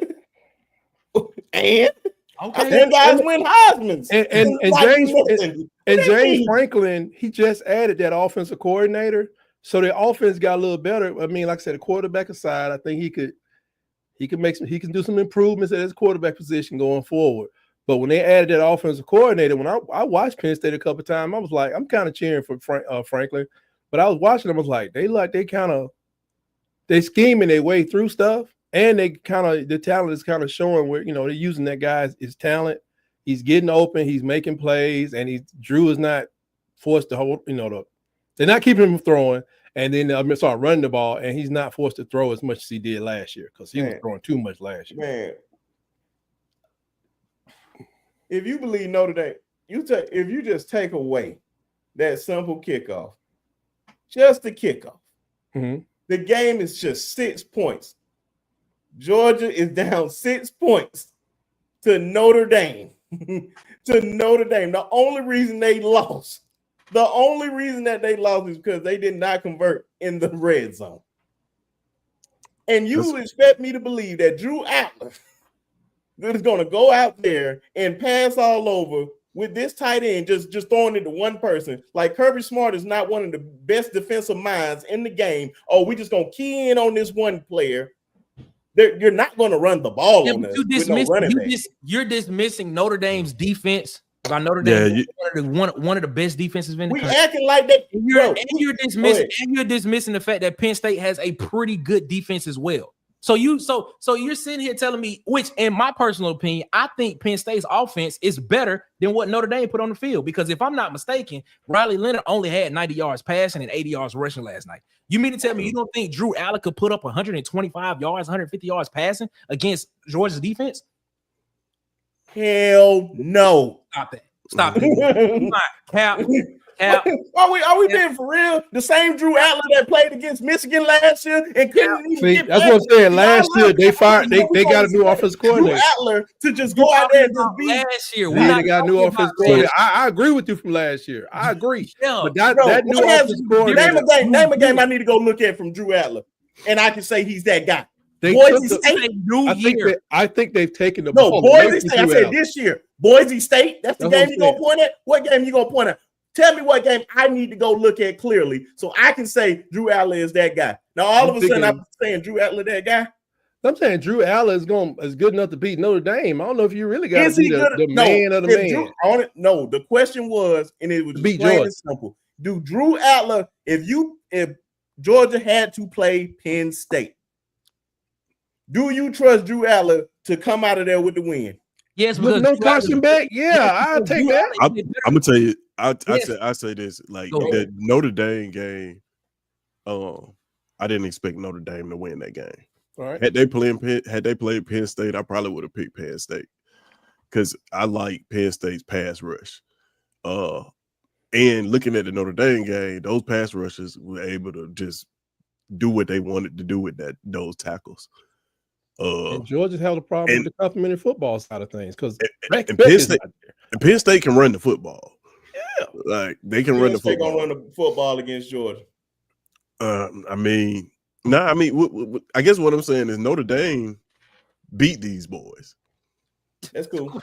okay, them guys win Heisman's. And James Franklin, he just added that offensive coordinator, so the offense got a little better. I mean, like I said, the quarterback aside, I think he can do some improvements at his quarterback position going forward. But when they added that offensive coordinator, when I watched Penn State a couple of times, I was like, I'm kind of cheering for Franklin. But I was watching them, I was like, they scheming their way through stuff, and the talent is kind of showing where, they're using that guy's talent. He's getting open, he's making plays, and Drew is not forced to hold, they're not keeping him throwing, and then start running the ball, and he's not forced to throw as much as he did last year because he was throwing too much last year. Man, if you believe Notre Dame, if you just take away that simple kickoff, just the kickoff, the game is just 6 points. Georgia is down 6 points to Notre Dame. The only reason they lost is because they did not convert in the red zone. And you expect me to believe that Drew Adler is going to go out there and pass all over with this tight end just throwing it to one person. Like, Kirby Smart is not one of the best defensive minds in the game. Oh, we just going to key in on this one player. You're not going to run the ball on us. You're dismissing Notre Dame's defense. About Notre Dame, one of the best defenses in the country. Acting like that. You're dismissing the fact that Penn State has a pretty good defense as well. So you're sitting here telling me, which in my personal opinion, I think Penn State's offense is better than what Notre Dame put on the field. Because if I'm not mistaken, Riley Leonard only had 90 yards passing and 80 yards rushing last night. You mean to tell me you don't think Drew Allen could put up 125 yards, 150 yards passing against Georgia's defense? Hell no. Stop it. Cap. Are we being for real? The same Drew Allen that played against Michigan last year and couldn't even get that's what I'm saying. Last year they got a new offensive coordinator. Drew Allen to just go out there and just be last year. They got a new offensive coordinator. I agree with you from last year. I agree. But that new offensive coordinator. Name a game I need to go look at from Drew Allen, and I can say he's that guy. They Boise took State. I think they've taken the No, ball Boise away from State. I Drew said Allen. this year. Boise State. That's the That's game what you I'm gonna point at. What game you gonna point at? Tell me what game I need to go look at clearly so I can say Drew Allen is that guy. Now all of a sudden I'm saying Drew Allen that guy. I'm saying Drew Allen is good enough to beat Notre Dame. I don't know if you really got to be the No, man of the man. No, the question was, and it was just beat plain Georgia. and simple. Do Drew Allen, if Georgia had to play Penn State, do you trust Drew Allen to come out of there with the win? Yes, with no Carson back. Yeah, I'll take that. I'm gonna tell you. I say this like the Notre Dame game. I didn't expect Notre Dame to win that game. All right. Had they played Penn State, I probably would have picked Penn State because I like Penn State's pass rush. And looking at the Notre Dame game, those pass rushers were able to just do what they wanted to do with those tackles. And Georgia held a problem with the complimentary football side of things because Penn State can run the football. Yeah, like they can run the football. Gonna run the football against Georgia. I guess what I'm saying is Notre Dame beat these boys. That's cool.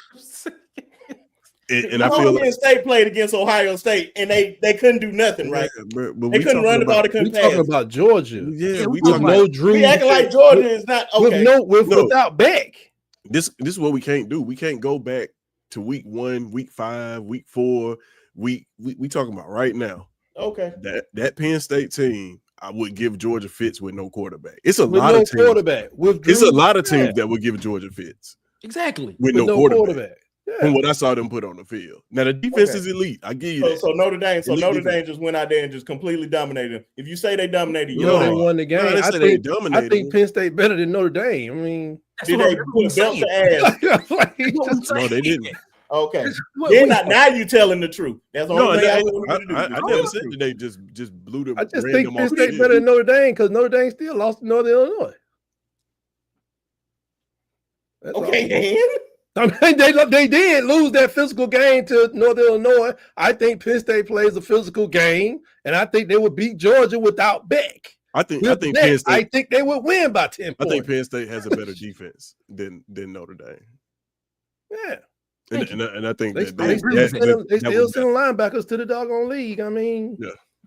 And I feel Penn State played against Ohio State and they couldn't do nothing, right? But they couldn't run the ball. They couldn't pass. Talking about Georgia. Yeah, we talking about no Drew. We acting like Georgia is not okay. Without Beck. This is what we can't do. We can't go back to week 1, week 5, week 4. We talking about right now. Okay. That Penn State team, I would give Georgia fits with no quarterback. It's a lot of teams. Quarterback. It's a lot of teams that would give Georgia fits. Exactly. With no quarterback. Yeah. From what I saw them put on the field. Now the defense is elite. I give you that. So Notre Dame just went out there and just completely dominated them. If you say they dominated, they won the game. I think Penn State better than Notre Dame. I mean, did they put a belt to ass? No, they didn't. Okay. Now you telling the truth. That's the only thing I wanted to do. I never said that they just blew them. I just think Penn State better than Notre Dame because Notre Dame still lost to Northern Illinois. That's okay, I mean, they did lose that physical game to Northern Illinois. I think Penn State plays a physical game, and I think they would beat Georgia without Beck. I think Penn State. I think they would win by 10 points. I think Penn State has a better defense than Notre Dame. Yeah, and I think they still send linebackers to the doggone league. I mean,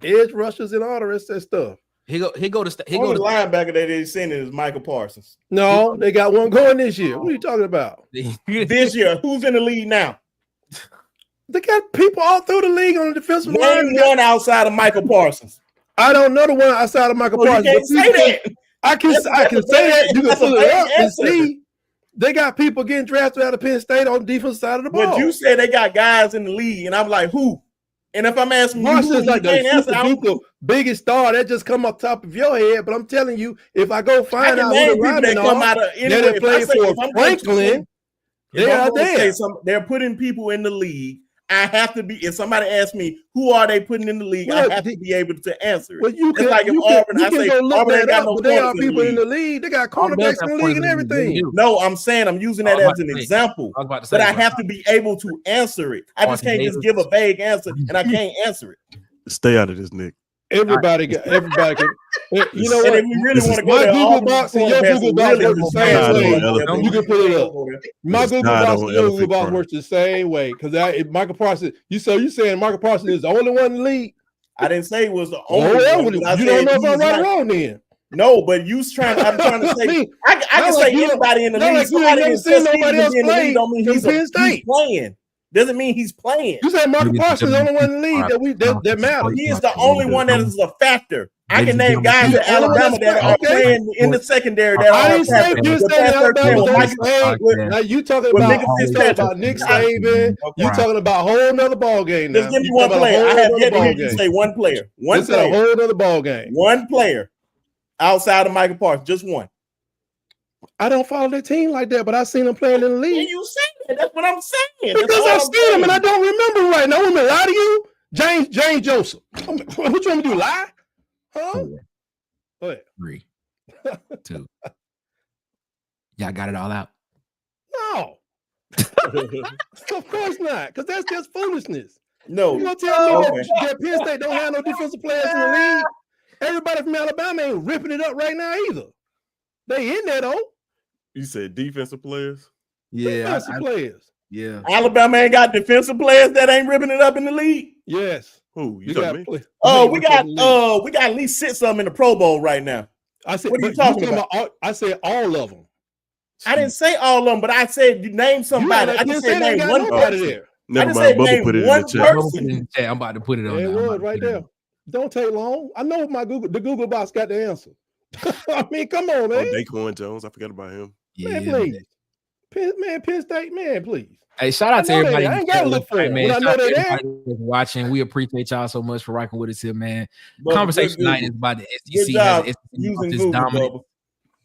edge rushers and all the rest of that stuff. He go to linebacker that they sending is Michael Parsons. No, they got one going this year. What are you talking about? This year, who's in the league now? They got people all through the league on the defensive line. One outside of Michael Parsons. I don't know the one outside of Michael Parsons. You can't say that. I can say that. You can pull it up and see. They got people getting drafted out of Penn State on the defensive side of the ball. But you said they got guys in the league, and I'm like, who? And if I'm asking you, Parsons like the biggest star that just come up top of your head. But I'm telling you, if I go find out who the linemen are that play for Franklin, they are there. They're putting people in the league. I have to be. If somebody asks me who are they putting in the league, I have to be able to answer it. Well, you can, like if Auburn, I say go look Auburn that got up, no but they are points people in the league. They got cornerbacks in the league and everything. No, I'm saying I'm using that as an example, but I have to be able to answer it. I just can't just give a vague answer, and I can't answer it. Stay out of this, Nick. Everybody can. You know what? If we really want to go my there, Google box and your Google box work the same way. You can put it up. My Google box and your Google box works the same way. Because Michael Parsons, you saying Michael Parsons is the only one in the league? I didn't say it was the only one. You don't know if I'm right or wrong then. No, but I'm trying to say I can say anybody in the league. Somebody never seen nobody else play from Penn State. Playing. Doesn't mean he's playing. You said Michael Parsons is the only one in the league that matters. He is the only one that is a factor. I can name guys in Alabama that are playing in the secondary. That I didn't say Penn State and Alabama. Now you talking about Nick Saban. You talking about a whole nother ball game. Just give me one player. I have yet to hear you say one player. One player. A whole other ball game. One player outside of Michael Parsons. Just one. I don't follow their team like that, but I've seen them playing in the league. And you say that. That's what I'm saying. Because I've seen them and I don't remember right now. I'm gonna lie to you. James Joseph. What you want me to do? Lie? Huh? Go ahead. 3, 2. Y'all got it all out? No. Of course not. Because that's just foolishness. No. You gonna tell me that Penn State don't have no defensive players in the league? Everybody from Alabama ain't ripping it up right now either. They in there though. You said defensive players. Defensive players. Yeah. Alabama ain't got defensive players that ain't ripping it up in the league. Yes. Who you talking me? We got at least 6 of them in the Pro Bowl right now. I said, what are you talking about? I said all of them. I didn't say all of them, but I said you name somebody. I just said name one person. There. Never mind. Bubba put it in the chat. I'm about to put it on. It was right there. Don't take long. I know the Google box got the answer. I mean, come on, man. Daquan Jones. I forgot about him. Man, please. Penn State, man, please. Hey, shout out to everybody. I ain't gotta look for it, man. I know they're there. Watching. We appreciate y'all so much for rocking with us here, man. But Conversation tonight is about the SEC. Good job using Google, dominant.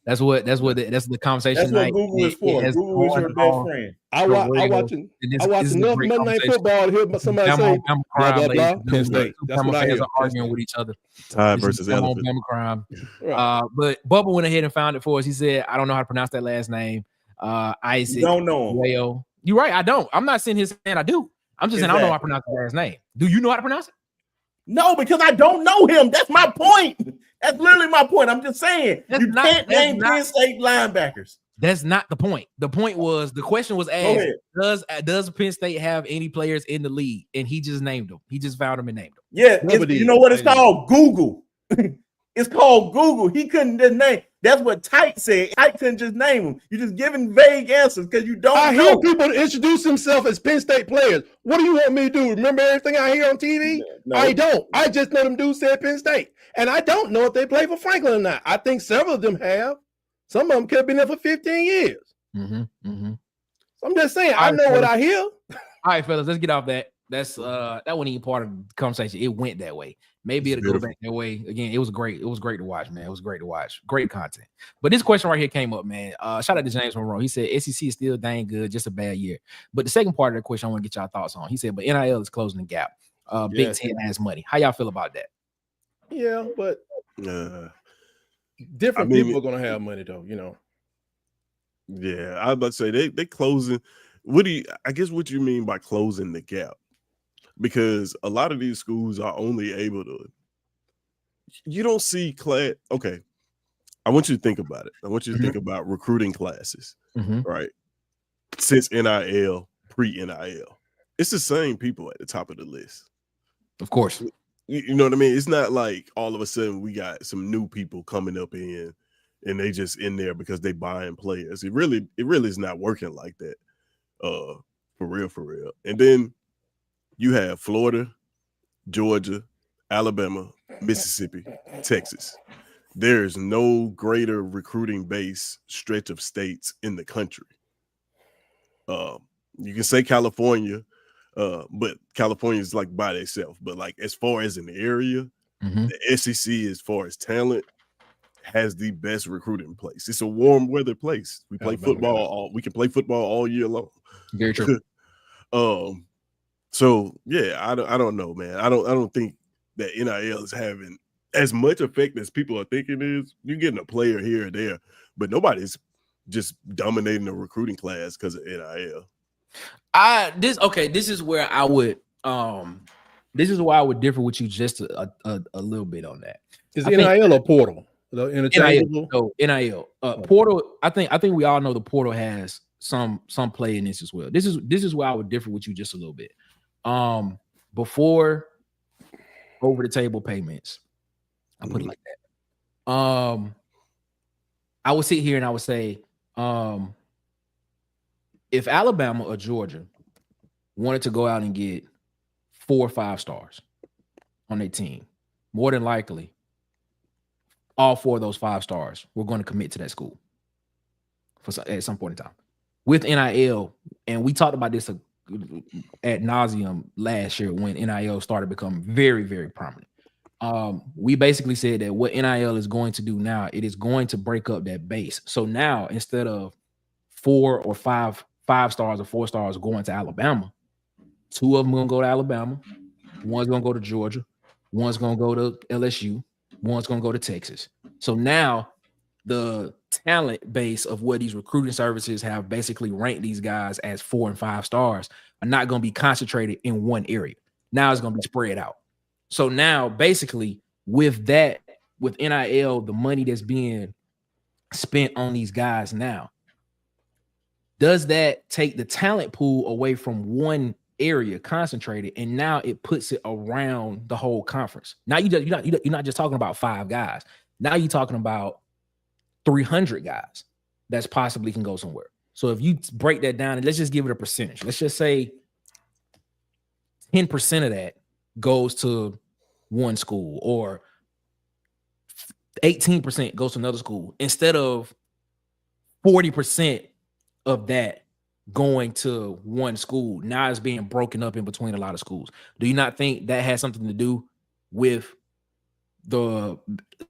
That's the conversation. That's what Google is for. Google is your best friend. I watch enough Monday Night Football to hear somebody say blah, blah, blah, Penn State. That's what I hear. Arguing with each other. Tide versus elephant. Crime. But Bubba went ahead and found it for us. He said, I don't know how to pronounce that last name. Isaac. You don't know him. Wayo. You're right. I don't. I'm not saying his saying I do. I'm just saying I don't know how to pronounce the last name. Do you know how to pronounce it? No, because I don't know him. That's my point. That's literally my point. I'm just saying you can't name Penn State linebackers. That's not the point. The point was the question was asked: Does Penn State have any players in the league? And he just named them. He just found them and named them. Yeah, you know what it's called? Google. It's called Google. He couldn't just name. That's what Tight said. Tight couldn't just name them. You're just giving vague answers because you don't know. I hear people introduce themselves as Penn State players. What do you want me to do? Remember everything I hear on TV? No. I don't. I just know them dudes said Penn State. And I don't know if they play for Franklin or not. I think several of them have. Some of them could have been there for 15 years. So I'm just saying, I know what I hear. All right, fellas, let's get off that. That wasn't even part of the conversation. It went that way. Maybe it'll go back that way again. It was great. It was great to watch, man. It was great to watch. Great content. But this question right here came up, man. Shout out to James Monroe. He said SEC is still dang good, just a bad year. But the second part of the question I want to get y'all thoughts on. He said, but NIL is closing the gap. Big Ten has money. How y'all feel about that? Yeah, but different people are gonna have money though, you know. Yeah, I was about to say they closing. What you mean by closing the gap? Because a lot of these schools are only able to. You don't see class. Okay, I want you to think about it. I want you to think about recruiting classes, right? Since NIL, pre-NIL, it's the same people at the top of the list. Of course, you know what I mean. It's not like all of a sudden we got some new people coming up in, and they just in there because they buying players. It really is not working like that. For real. And then you have Florida, Georgia, Alabama, Mississippi, Texas. There's no greater recruiting base stretch of states in the country. You can say California, but California is like by itself. But like as far as an area, the SEC, as far as talent, has the best recruiting place. It's a warm weather place. We play football we can play football all year long. Very true. So yeah, I don't know, man. I don't think that NIL is having as much effect as people are thinking it is. You're getting a player here or there, but nobody's just dominating the recruiting class because of NIL. This is where I would this is why I would differ with you just a little bit on that. Is NIL or portal? NIL. Portal, I think we all know the portal has some play in this as well. This is where I would differ with you just a little bit. Before over the table payments, I put it like that. I would sit here and I would say, if Alabama or Georgia wanted to go out and get 4 or 5 stars on their team, more than likely, all 4 of those 5 stars were going to commit to that school at some point in time. With NIL, and we talked about this ad nauseum last year when NIL started becoming very, very prominent. We basically said that what NIL is going to do now, it is going to break up that base. So now instead of 4 or 5 stars or 4 stars going to Alabama, 2 of them going to go to Alabama, one's going to go to Georgia, one's going to go to LSU, one's going to go to Texas. So now the talent base of where these recruiting services have basically ranked these guys as 4 and 5 stars are not going to be concentrated in one area. Now it's going to be spread out. So now basically with NIL, the money that's being spent on these guys now. Does that take the talent pool away from one area concentrated, and now it puts it around the whole conference? Now you're not just talking about 5 guys. Now you're talking about 300 guys that's possibly can go somewhere. So if you break that down, and let's just give it a percentage. Let's just say 10% of that goes to one school, or 18% goes to another school, instead of 40% of that going to one school. Now it's being broken up in between a lot of schools. Do you not think that has something to do with the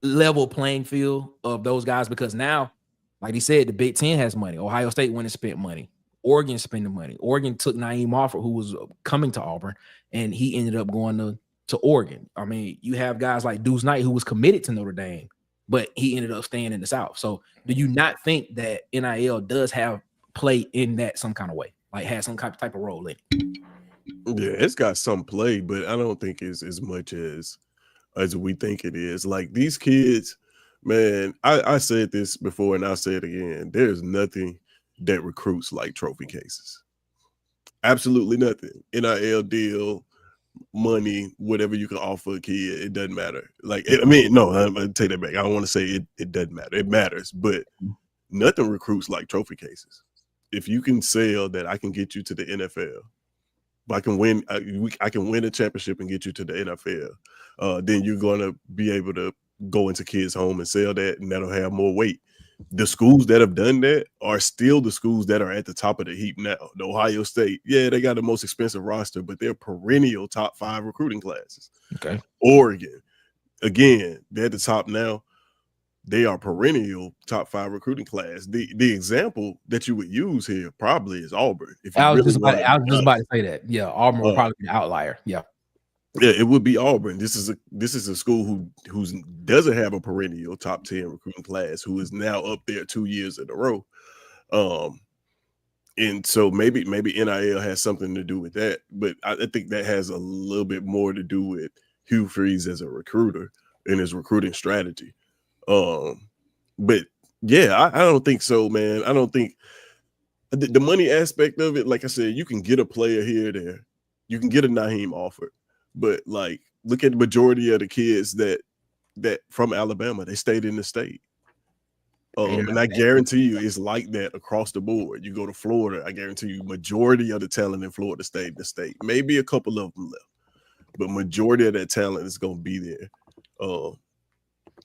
level playing field of those guys? Because now, like he said, the Big Ten has money. Ohio State went and spent money. Oregon spending money. Oregon took Naeem Offord, who was coming to Auburn, and he ended up going to Oregon. I mean, you have guys like Deuce Knight, who was committed to Notre Dame, but he ended up staying in the South. So do you not think that NIL does have play in that some kind of way, like has some type of role in it? Yeah, it's got some play, but I don't think it's as much as we think it is. Like, these kids, man, I said this before and I'll say it again. There's nothing that recruits like trophy cases. Absolutely nothing. NIL deal, money, whatever you can offer a kid, it doesn't matter. Like, I'm gonna take that back. I don't want to say it doesn't matter. It matters, but nothing recruits like trophy cases. If you can sell that, I can get you to the NFL. I can win a championship and get you to the NFL. Then you're going to be able to go into kids' home and sell that, and that'll have more weight. The schools that have done that are still the schools that are at the top of the heap now. The Ohio State, yeah, they got the most expensive roster, but they're perennial top 5 recruiting classes. Okay. Oregon, again, they're at the top now. They are perennial top 5 recruiting class. The example that you would use here probably is Auburn. If you I was just about to say that. Yeah, Auburn will probably be an outlier. Yeah. Yeah, it would be Auburn. This is a school who doesn't have a perennial top 10 recruiting class, who is now up there 2 years in a row. And so maybe NIL has something to do with that, but I think that has a little bit more to do with Hugh Freeze as a recruiter and his recruiting strategy. But yeah, I don't think so, man. I don't think the money aspect of it, like I said, you can get a player here or there. You can get a Naeem Offord. But like, look at the majority of the kids that from Alabama, they stayed in the state. And I guarantee you it's like that across the board. You go to Florida, I guarantee you majority of the talent in Florida stayed in the state. Maybe a couple of them left, but majority of that talent is going to be there.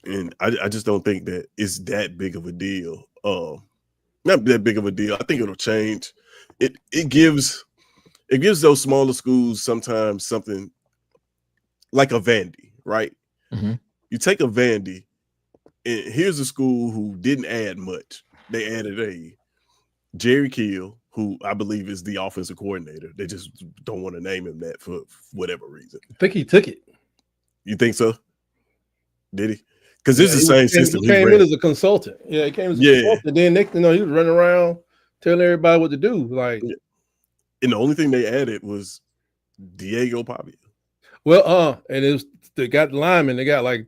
And I just don't think that it's that big of a deal. Not that big of a deal. I think it'll change. It gives those smaller schools sometimes something like a Vandy, right? Mm-hmm. You take a Vandy, and here's a school who didn't add much. They added a Jerry Kill, who I believe is the offensive coordinator. They just don't want to name him that for whatever reason. I think he took it. You think so? Did he? Because it's the same system. He came in as a consultant. Yeah, he came as a consultant. Then next thing you know, he was running around telling everybody what to do. Like, and the only thing they added was Diego Pavia. Well, and they got linemen. They got like,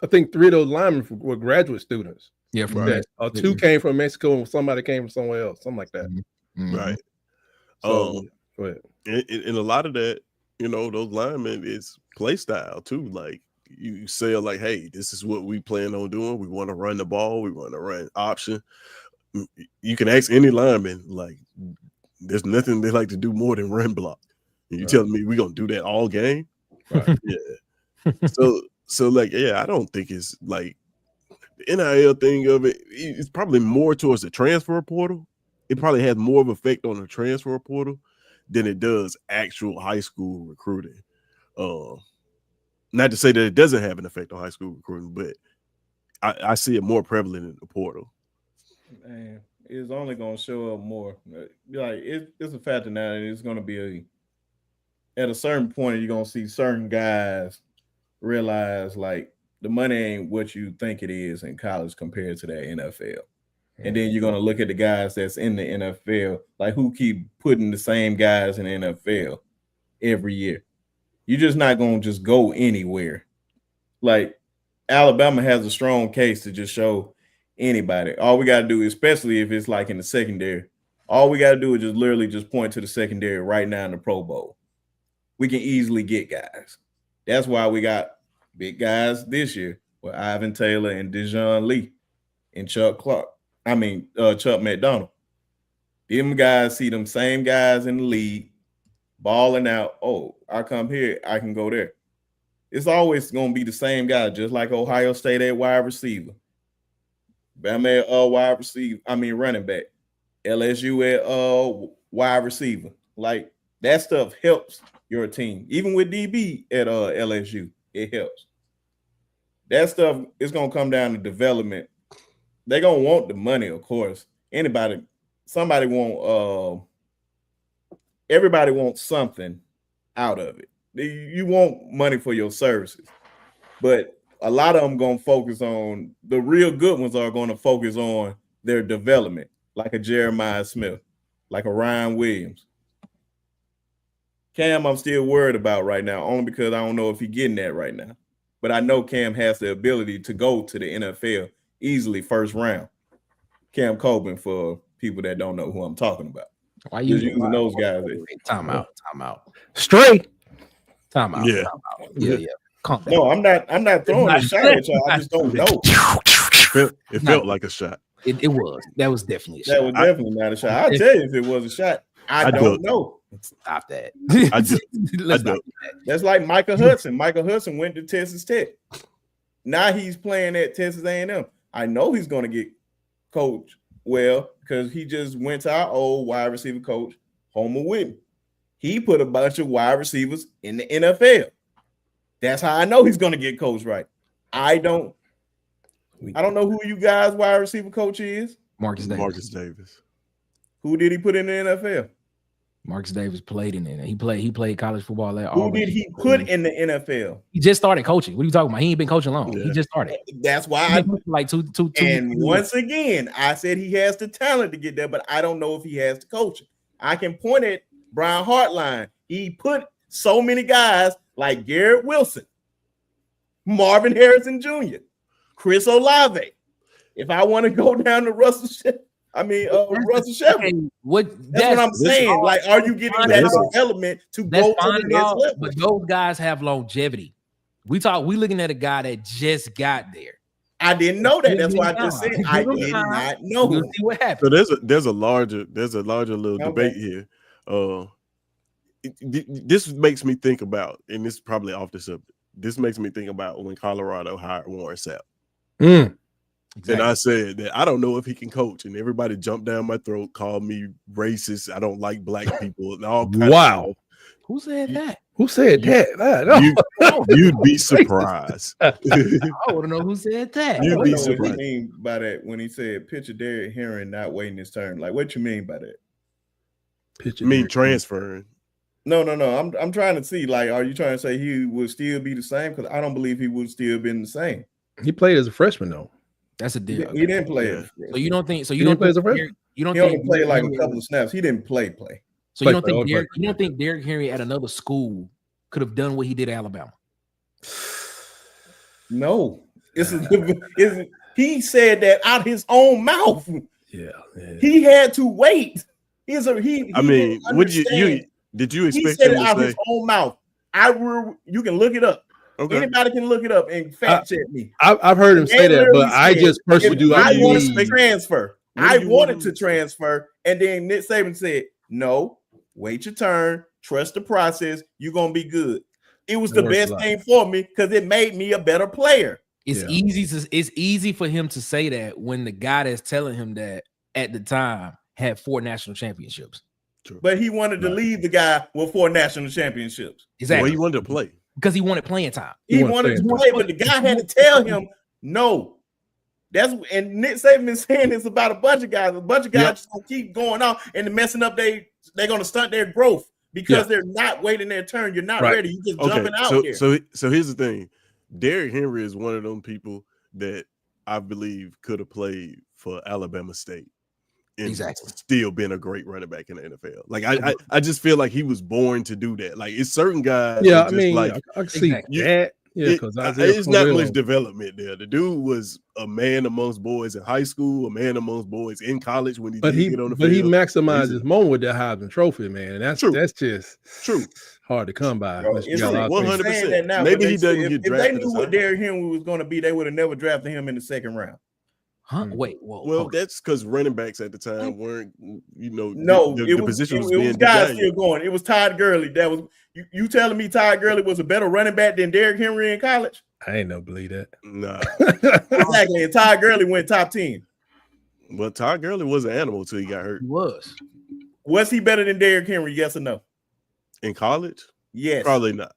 I think 3 of those linemen were graduate students. Yeah, from that. 2 came from Mexico and somebody came from somewhere else, something like that. Mm-hmm. Right. So, go ahead. And a lot of that, those linemen is play style too. Like, you say like, hey, this is what we plan on doing. We want to run the ball. We want to run option. You can ask any lineman, like, there's nothing they like to do more than run block. And you telling me we're going to do that all game? Right. Yeah. So like, yeah, I don't think it's like the NIL thing of it. It's probably more towards the transfer portal. It probably has more of an effect on the transfer portal than it does actual high school recruiting. Not to say that it doesn't have an effect on high school recruiting, but I see it more prevalent in the portal. Man, it's only going to show up more. Like, it's a factor now, and it's going to be at a certain point, you're going to see certain guys realize, like, the money ain't what you think it is in college compared to that NFL. And then you're going to look at the guys that's in the NFL, like, who keep putting the same guys in the NFL every year. You're just not going to just go anywhere. Like, Alabama has a strong case to just show anybody. All we got to do, especially if it's like in the secondary, all we got to do is just literally just point to the secondary right now in the Pro Bowl. We can easily get guys. That's why we got big guys this year with Ivan Taylor and Dejon Lee and Chuck McDonald. Them guys see them same guys in the league balling out. Oh, I come here, I can go there. It's always going to be the same guy, just like Ohio State at wide receiver. Bama at running back. LSU at wide receiver. Like, that stuff helps your team. Even with DB at LSU, it helps. That stuff is going to come down to development. They're going to want the money, of course. Everybody wants something out of it. You want money for your services. But a lot of them going to focus on, the real good ones are going to focus on their development, like a Jeremiah Smith, like a Ryan Williams. Cam, I'm still worried about right now, only because I don't know if he's getting that right now. But I know Cam has the ability to go to the NFL easily first round. Cam Coben, for people that don't know who I'm talking about. Why you using those guys? Time out. Straight. Time out. Yeah. Yeah. Calm down. No, I'm not throwing a shot at y'all. I just don't know. It felt like a shot. It was. That was definitely a shot. That was definitely not a shot. I'll tell you if it was a shot. I don't know. Stop that. Let's not do do that. That's like Michael Hudson. Michael Hudson went to Texas Tech. Now he's playing at Texas A&M. I know he's going to get coached well because he just went to our old wide receiver coach, Homer Whitney. He put a bunch of wide receivers in the NFL. That's how I know he's going to get coached right. I don't know who you guys' wide receiver coach is. Marcus Davis. Who did he put in the NFL? Marcus Davis played in it. He played college football at Who Auburn. did he put in the NFL? He just started coaching. What are you talking about? He ain't been coaching long. Yeah. He just started. That's why like two. And once again, I said he has the talent to get there, but I don't know if he has the coaching. I can point at Brian Hartline. He put so many guys like Garrett Wilson, Marvin Harrison Jr., Chris Olave. If I want to go down to Russell Shepard. That's what I'm saying. Like, are you getting that development to go to the next level? But those guys have longevity. We looking at a guy that just got there. I didn't know that. That's why I just said I did not know. We'll see what happens. So there's a larger little debate here. This makes me think about, and this is probably off the subject. This makes me think about when Colorado hired Warren Sapp. Exactly. And I said that I don't know if he can coach, and everybody jumped down my throat, called me racist. I don't like black people, and all kinds of stuff. Who said that? Who said that? You'd be surprised. I want to know who said that. You'd be What do you surprised. mean by that when he said picture Derrick Henry not waiting his turn? Like, what you mean by that? You mean transferring? No. I'm trying to see. Like, are you trying to say he would still be the same? Because I don't believe he would still been the same. He played as a freshman though. That's a deal. He didn't play. Yeah. So you don't think? So He you don't play as a think? freshman? You don't He think? only played like a couple of snaps. He didn't play. So you don't Play, think? play. You don't think Derrick Henry at another school could have done what he did at Alabama? No, he said that out his own mouth. Yeah. He had to wait. Did you He expect said him it out to his say? own mouth. You can look it up. Okay. Anybody can look it up and fact check me. I've heard him say that, but I just personally do. I wanted believe- to transfer. What do you wanted want to him to transfer, and then Nick Saban said, "No, wait your turn. Trust the process. You're gonna be good." It was That the works best a lot. thing for me because it made me a better player. It's easy for him to say that when the guy that's telling him that at the time had 4 national championships. But he wanted to leave the guy with 4 national championships. Exactly. Well, he wanted to play. Because he wanted playing time. He wanted to play, but the guy had to tell him no. And Nick Saban is saying this about a bunch of guys. A bunch of guys just gonna keep going on and messing up. They're gonna stunt their growth because they're not waiting their turn. You're not ready. You just jumping out here. So here's the thing. Derrick Henry is one of them people that I believe could have played for Alabama State and still been a great running back in the NFL. Like I just feel like he was born to do that. Like it's certain guys. Yeah, I just mean, like I can see that. Yeah, because Isaiah it's not much Crowell- development there. The dude was a man amongst boys in high school, a man amongst boys in college when he But did he get on the but he field. maximized his moment with that Heisman Trophy, man. And that's True. just True. hard to come by. Bro, unless you it's got a lot of things. 100%. saying that now, Maybe but he doesn't get if they drafted knew as what high. Derrick Henry was going to be, they would have never drafted him in the second round. Huh? Wait, whoa. Well, hold on. that's because running backs at the time weren't, No, the position was it being was guys devalued. still going. It was Todd Gurley. That was you telling me Todd Gurley was a better running back than Derrick Henry in college? I ain't no believe that. Nah. Exactly. And Todd Gurley went top 10. Well, Todd Gurley was an animal till he got hurt He was. Was he better than Derrick Henry? Yes or no? in college. Yes. Probably not.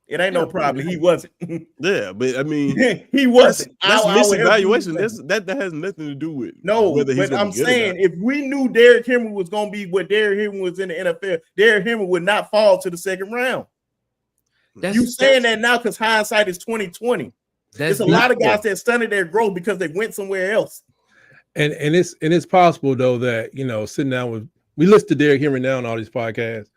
It ain't no problem. He wasn't. Yeah, but I mean, he wasn't. that's I would help you misevaluation. with That has nothing to do with no. whether he's But gonna I'm be good or saying not. if we knew Derrick Henry was going to be what Derrick Henry was in the NFL, Derrick Henry would not fall to the second round. You saying that now because hindsight is 2020. There's a lot of guys that stunted their growth because they went somewhere else. And it's possible though that sitting down with we listen to Derrick Henry now on all these podcasts.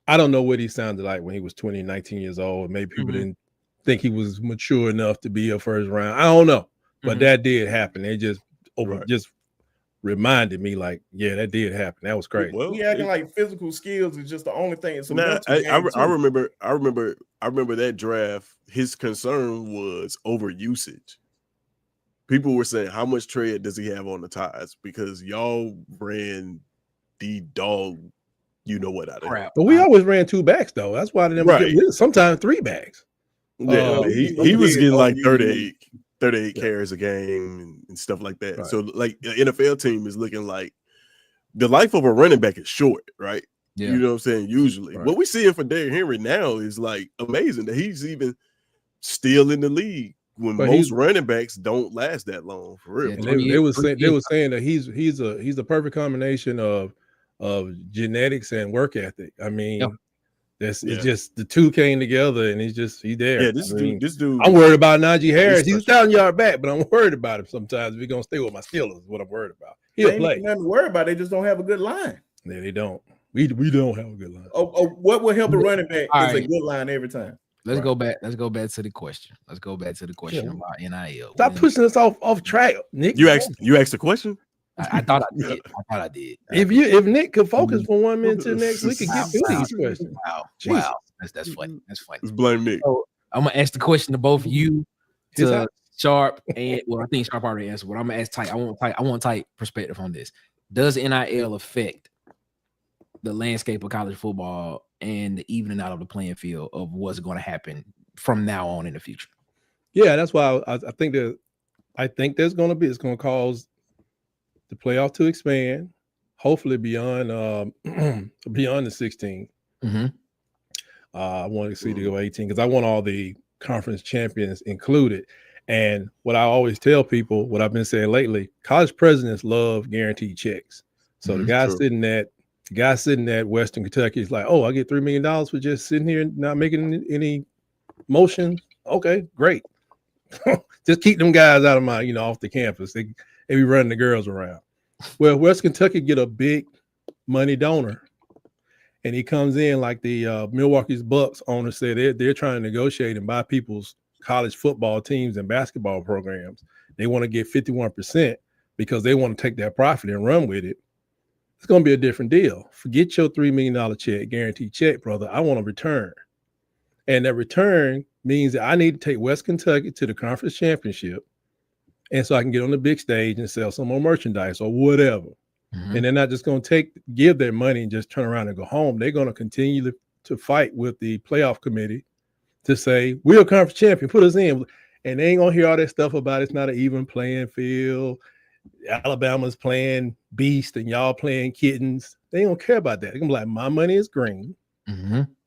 I don't know what he sounded like when he was 20, 19 years old. Maybe people didn't think he was mature enough to be a first round. I don't know, but that did happen. It just just reminded me, like, yeah, that did happen. That was crazy. Well, He acting like physical skills is just the only thing. It's a Nah, mental game, I remember that draft. His concern was over usage. People were saying, how much tread does he have on the tires? Because y'all ran the dog, you know what, out of him. But we always ran 2 backs though. That's why they never get sometimes 3 backs. Yeah, he was getting like 38 carries a game and stuff like that. Right. So like the NFL team is looking like the life of a running back is short, right? Yeah. You know what I'm saying? Usually. Right. What we're seeing for Derrick Henry now is like amazing that he's even still in the league when But most running backs don't last that long, for real. And they were saying that he's a perfect combination of genetics and work ethic. I mean, it's just the two came together and he's there. Yeah, this dude. I'm worried about Najee Harris. He's 1,000-yard back, but I'm worried about him sometimes. If he's gonna stay with my Steelers, is what I'm worried about. He'll play. Nothing to worry about. They just don't have a good line. Yeah, they don't. We don't have a good line. What will help a running back All is right. a good line every time. Let's go back to the question. About NIL. Stop pushing us off track, Nick. You asked a question? I thought I did. If Nick could focus from 1 minute to the next, we could get through these questions. Wow. That's funny. Let's blame Nick. So I'm gonna ask the question to both you, His to house. Sharp, and I think Sharp already answered, but I'm gonna ask Tight. I want Tight perspective on this. Does NIL affect the landscape of college football and the evening out of the playing field of what's going to happen from now on in the future? Yeah, that's why I think there's going to be, it's going to cause the playoff to expand, hopefully beyond beyond the 16. I want to see to go 18 because I want all the conference champions included. And what I always tell people, what I've been saying lately, college presidents love guaranteed checks. So the guy sitting at Western Kentucky is like, oh, I get $3 million for just sitting here and not making any motion. Okay, great. Just keep them guys out of my, off the campus. They be running the girls around. Well, West Kentucky get a big money donor, and he comes in like the Milwaukee's Bucks owner said they're trying to negotiate and buy people's college football teams and basketball programs. They want to get 51% because they want to take that profit and run with it. It's going to be a different deal. Forget your $3 million check, guaranteed check, brother. I want a return. And that return means that I need to take West Kentucky to the conference championship. And so I can get on the big stage and sell some more merchandise or whatever. And they're not just going to give their money and just turn around and go home. They're going to continue to fight with the playoff committee to say, we're a conference champion, put us in. And they ain't going to hear all that stuff about it's not an even playing field. Alabama's playing beast and y'all playing kittens. They don't care about that. They're going to be like, my money is green.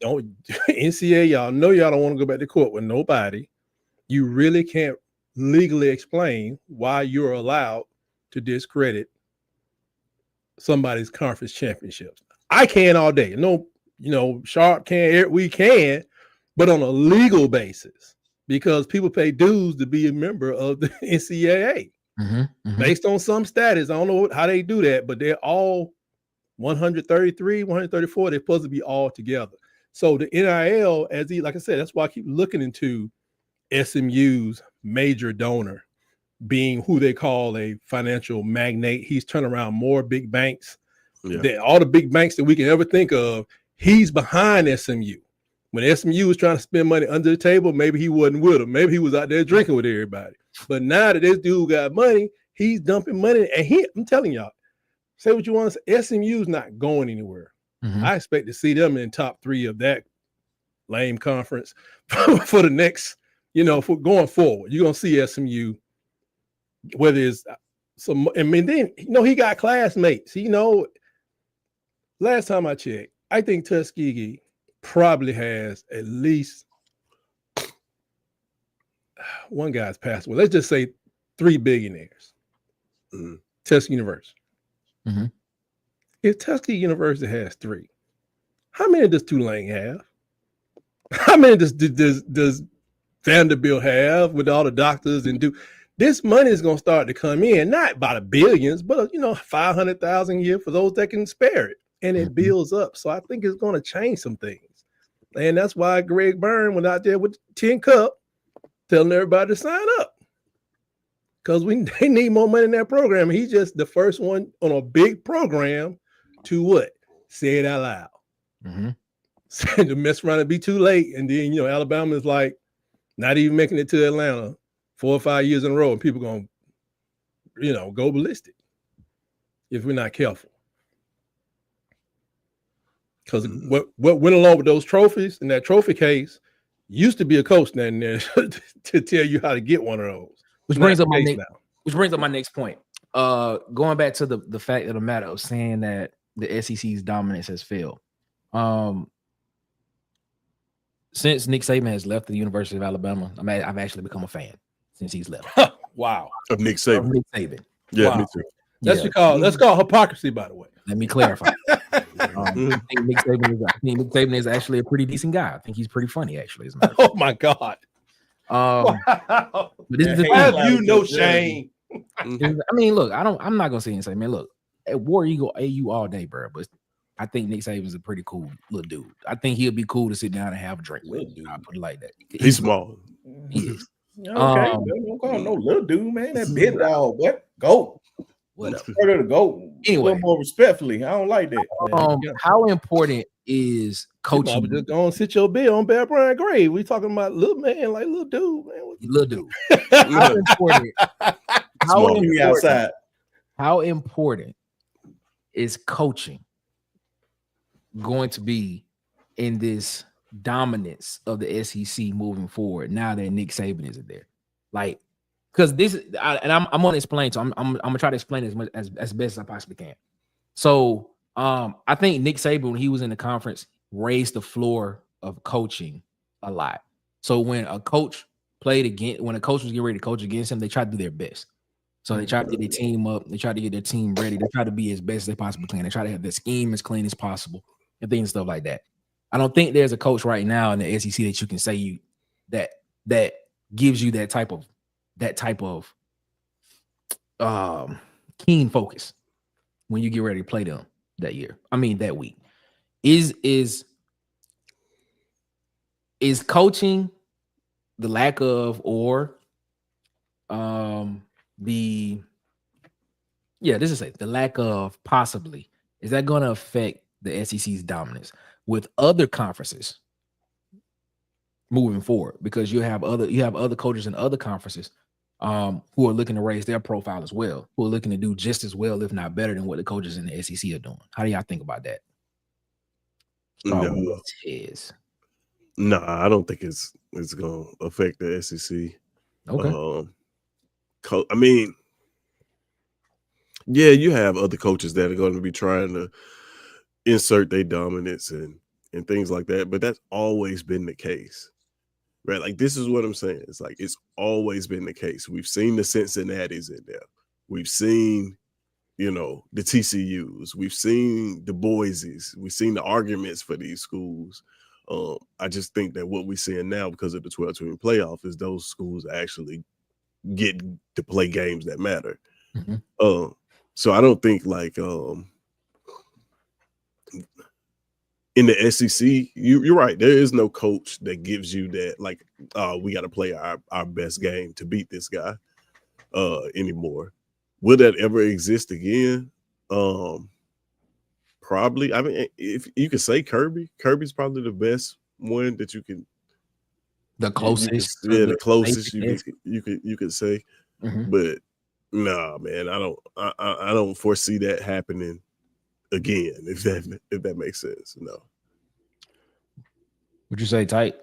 Don't NCAA, y'all know y'all don't want to go back to court with nobody. You really can't legally explain why you're allowed to discredit somebody's conference championships. I can all day. No, Sharp can, we can, but on a legal basis, because people pay dues to be a member of the NCAA based on some status. I don't know how they do that, but they're all 133, 134. They're supposed to be all together. So the NIL, like I said, that's why I keep looking into SMU's major donor being who they call a financial magnate. He's turned around more big banks. All the big banks that we can ever think of, he's behind SMU. When SMU was trying to spend money under the table, maybe he wasn't with them. Maybe he was out there drinking with everybody. But now that this dude got money, he's dumping money. And I'm telling y'all, say what you want to say, SMU's not going anywhere. I expect to see them in top 3 of that lame conference for the next, for going forward. You're going to see SMU, whether it's some, then, he got classmates. Last time I checked, I think Tuskegee probably has at least one guy's passed away. Let's just say 3 billionaires. Tuskegee University. If Tuskegee University has 3, how many does Tulane have? How many does Vanderbilt have with all the doctors and do? This money is going to start to come in, not by the billions, but 500,000 a year for those that can spare it, and it builds up. So I think it's going to change some things, and that's why Greg Byrne went out there with 10 cup, telling everybody to sign up, because they need more money in that program. He's just the first one on a big program to what? Say it out loud. To mess around and be too late, and then Alabama is like not even making it to Atlanta 4 or 5 years in a row, and people going to go ballistic if we're not careful. Because what went along with those trophies in that trophy case used to be a coach down there to tell you how to get one of those. Which brings up my next point. Going back to the fact of the matter of saying that the SEC's dominance has failed. Since Nick Saban has left the University of Alabama, I've actually become a fan since he's left. Wow. Of Nick Saban. Yeah, wow. me too. That's called hypocrisy, by the way. Let me clarify. I think Nick Saban is actually a pretty decent guy. I think he's pretty funny, actually. Oh my God. Wow. But this is the thing. Have you no shame? I mean, look, I'm not gonna sit and say, man, look, at War Eagle AU all day, bro. But I think Nick Saban's a pretty cool little dude. I think he'll be cool to sit down and have a drink with. I put it like that. He's small. He is. Okay, don't call him no little dude, man. That big dog, what? Go. What up? To go. Anyway, a little more respectfully. I don't like that. How important is coaching? Just go and sit your bill on Bear Bryant grave. We talking about little man, like little dude, man. Little dude. How important? How important is coaching going to be in this dominance of the SEC moving forward now that Nick Saban isn't there? Like, because I'm going to explain. So I'm going to try to explain as much as best as I possibly can. So I think Nick Saban, when he was in the conference, raised the floor of coaching a lot. So when a coach was getting ready to coach against him, they tried to do their best. So they tried to get their team up. They tried to get their team ready. They tried to be as best as they possibly can. They try to have their scheme as clean as possible and things and stuff like that. I don't think there's a coach right now in the SEC that you can say that gives you that type of keen focus when you get ready to play them that week. Is coaching the lack of the lack of possibly, is that going to affect the SEC's dominance with other conferences moving forward? Because you have other coaches in other conferences who are looking to raise their profile as well, who are looking to do just as well, if not better, than what the coaches in the SEC are doing. How do y'all think about that? No, I don't think it's going to affect the SEC. Okay. I mean, yeah, you have other coaches that are going to be trying to insert their dominance and things like that, but that's always been the case, right? Like, this is what I'm saying. It's like, it's always been the case. We've seen the Cincinnati's in there. We've seen, the TCUs. We've seen the Boise's. We've seen the arguments for these schools. I just think that what we're seeing now, because of the 12-team playoff, is those schools actually get to play games that matter. So I don't think, like, in the SEC, you're right. There is no coach that gives you that, like, we got to play our best game to beat this guy anymore. Will that ever exist again? Probably. I mean, if you could say Kirby's probably the best one that you can. The closest. The closest you could say. Mm-hmm. But nah, man, I don't foresee that happening again, if that makes sense. No. Would you say tight?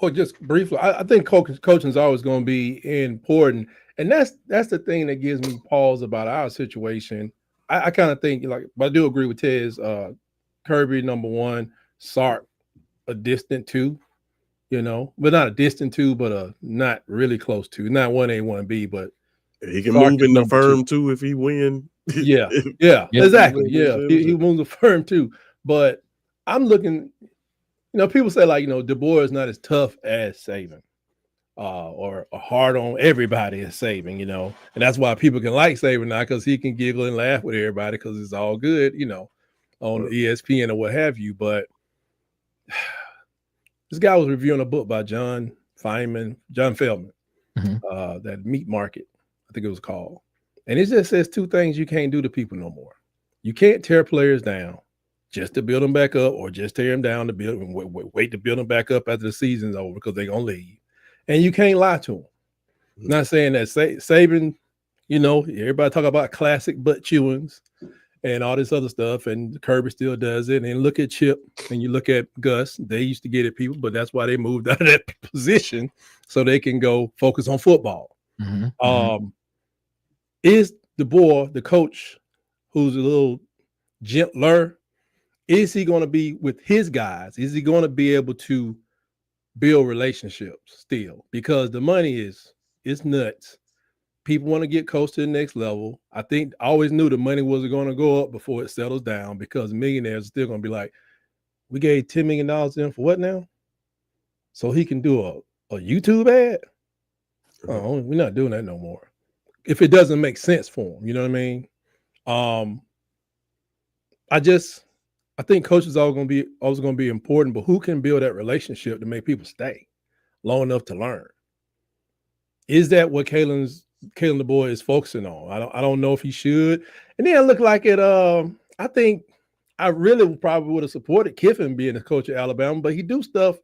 Well, just briefly, I think coaching is always going to be important, and that's the thing that gives me pause about our situation. I kind of think but I do agree with Tez. Kirby number one, Sark a distant two, but not a distant two, but a not really close to, not 1A, 1B, but he can move in the firm too if he win. Yeah, exactly. Yeah, he moves the firm too. But I'm looking, people say DeBoer is not as tough as Saban, or hard on everybody as Saban, and that's why people can like Saban now, because he can giggle and laugh with everybody because it's all good, on ESPN or what have you. But this guy was reviewing a book by John Feldman, that Meat Market, I think it was called. And it just says two things you can't do to people no more. You can't tear players down just to build them back up, or just tear them down to build and wait to build them back up after the season's over because they're going to leave. And you can't lie to them. Mm-hmm. Not saying that Saban, everybody talk about classic butt chewings and all this other stuff, and Kirby still does it. And look at Chip and you look at Gus, they used to get at people, but that's why they moved out of that position so they can go focus on football. Mm-hmm. Is DeBoer, the coach, who's a little gentler, is he going to be with his guys? Is he going to be able to build relationships still? Because the money is nuts. People want to get coached to the next level. I always knew the money wasn't going to go up before it settles down, because millionaires are still going to be like, we gave $10 million in for what now? So he can do a YouTube ad? Oh, we're not doing that no more. If it doesn't make sense for him, you know what I mean? I think coaches are always going to be important, but who can build that relationship to make people stay long enough to learn? Is that what Kalen DeBoer is focusing on? I don't know if he should. And then I look like it. I think I really probably would have supported Kiffin being the coach of Alabama, but he do stuff.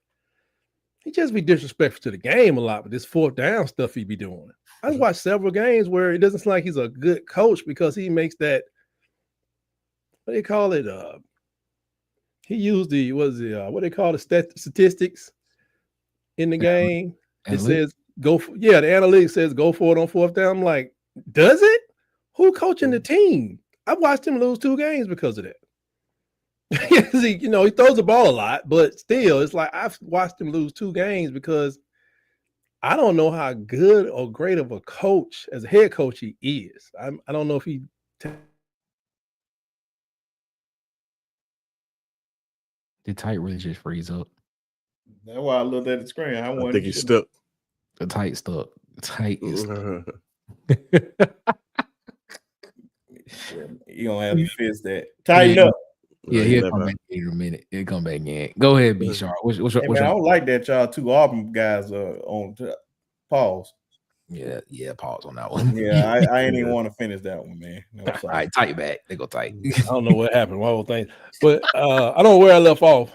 He just be disrespectful to the game a lot, but this fourth down stuff he be doing. I watched several games where it doesn't seem like he's a good coach, because he makes that, what do they call it? He used what they call the statistics in the game. It says the analytics says go for it on fourth down. I'm like, does it? Who coaching the team? I watched him lose 2 games because of that. He throws the ball a lot, but still, it's like I've watched him lose 2 games because I don't know how good or great of a coach, as a head coach, he is. I don't know if he. Did Tight really just freeze up? That's why I looked at the screen. I think he's stuck. The Tight stuck. Tight is stuck. You gonna have to fix that. Tighten up. Yeah, he'll come back in a minute. He'll come back in. Go ahead, B Sharp. I don't like that y'all 2 Auburn guys on pause. Yeah, pause on that one. Yeah, I ain't even want to finish that one, man. No, all right, tight back. They go tight. I don't know what happened, my whole thing, but I don't know where I left off.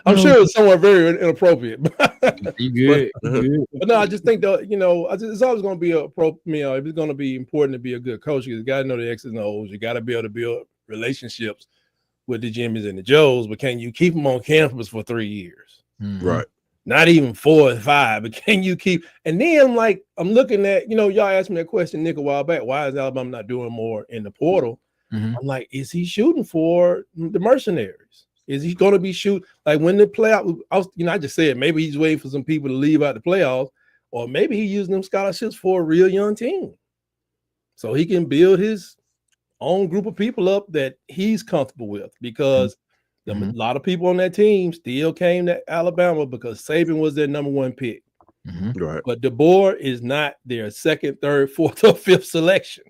I'm sure it's somewhere very inappropriate. You good? But no, I just think that it's always going to be if it's going to be important to be a good coach, you got to know the X's and O's. You got to be able to build relationships with the Jimmys and the Joes, but can you keep them on campus for 3 years? Mm-hmm. Right. Not even 4 or 5, but can you keep? And then I'm looking at, y'all asked me that question, Nick, a while back. Why is Alabama not doing more in the portal? Mm-hmm. I'm like, is he shooting for the mercenaries? Is he going to be shooting when the playoff? I just said maybe he's waiting for some people to leave out the playoffs, or maybe he's using them scholarships for a real young team, so he can build his own group of people up that he's comfortable with, because a lot of people on that team still came to Alabama because Saban was their number 1 pick. Mm-hmm. Right. But DeBoer is not their 2nd, 3rd, 4th, or 5th selection.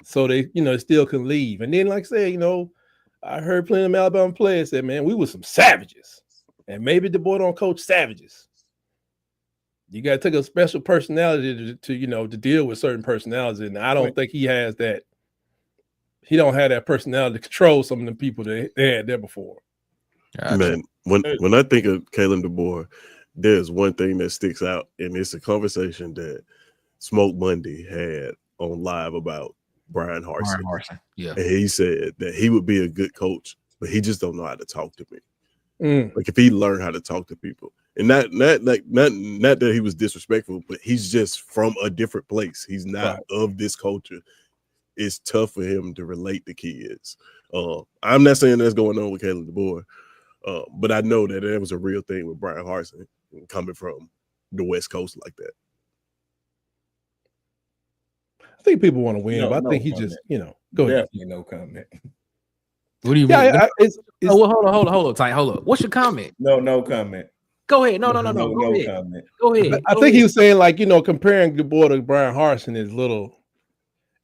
So they, still can leave. And then, like I said, I heard plenty of Alabama players say, man, we were some savages. And maybe the boy don't coach savages. You got to take a special personality to deal with certain personalities. And I don't think he has that. He don't have that personality to control some of the people that they had there before. Gotcha. Man, when I think of Kalen DeBoer, there's one thing that sticks out, and it's a conversation that Smoke Monday had on live about Brian Harsin. Yeah. And he said that he would be a good coach, but he just don't know how to talk to me. Like if he learned how to talk to people. And not that he was disrespectful, but he's just from a different place. He's not of this culture. It's tough for him to relate to kids. I'm not saying that's going on with Kalen DeBoer, but I know that was a real thing with Brian Harsin coming from the West Coast like that. I think people want to win, but I think he just, go ahead. Definitely no comment. What do you mean? Hold on, tight. Hold up. What's your comment? No comment. Go ahead. No. Go ahead. Comment. Go ahead. I think he was saying, like, comparing DeBoer to Brian Harsin is little.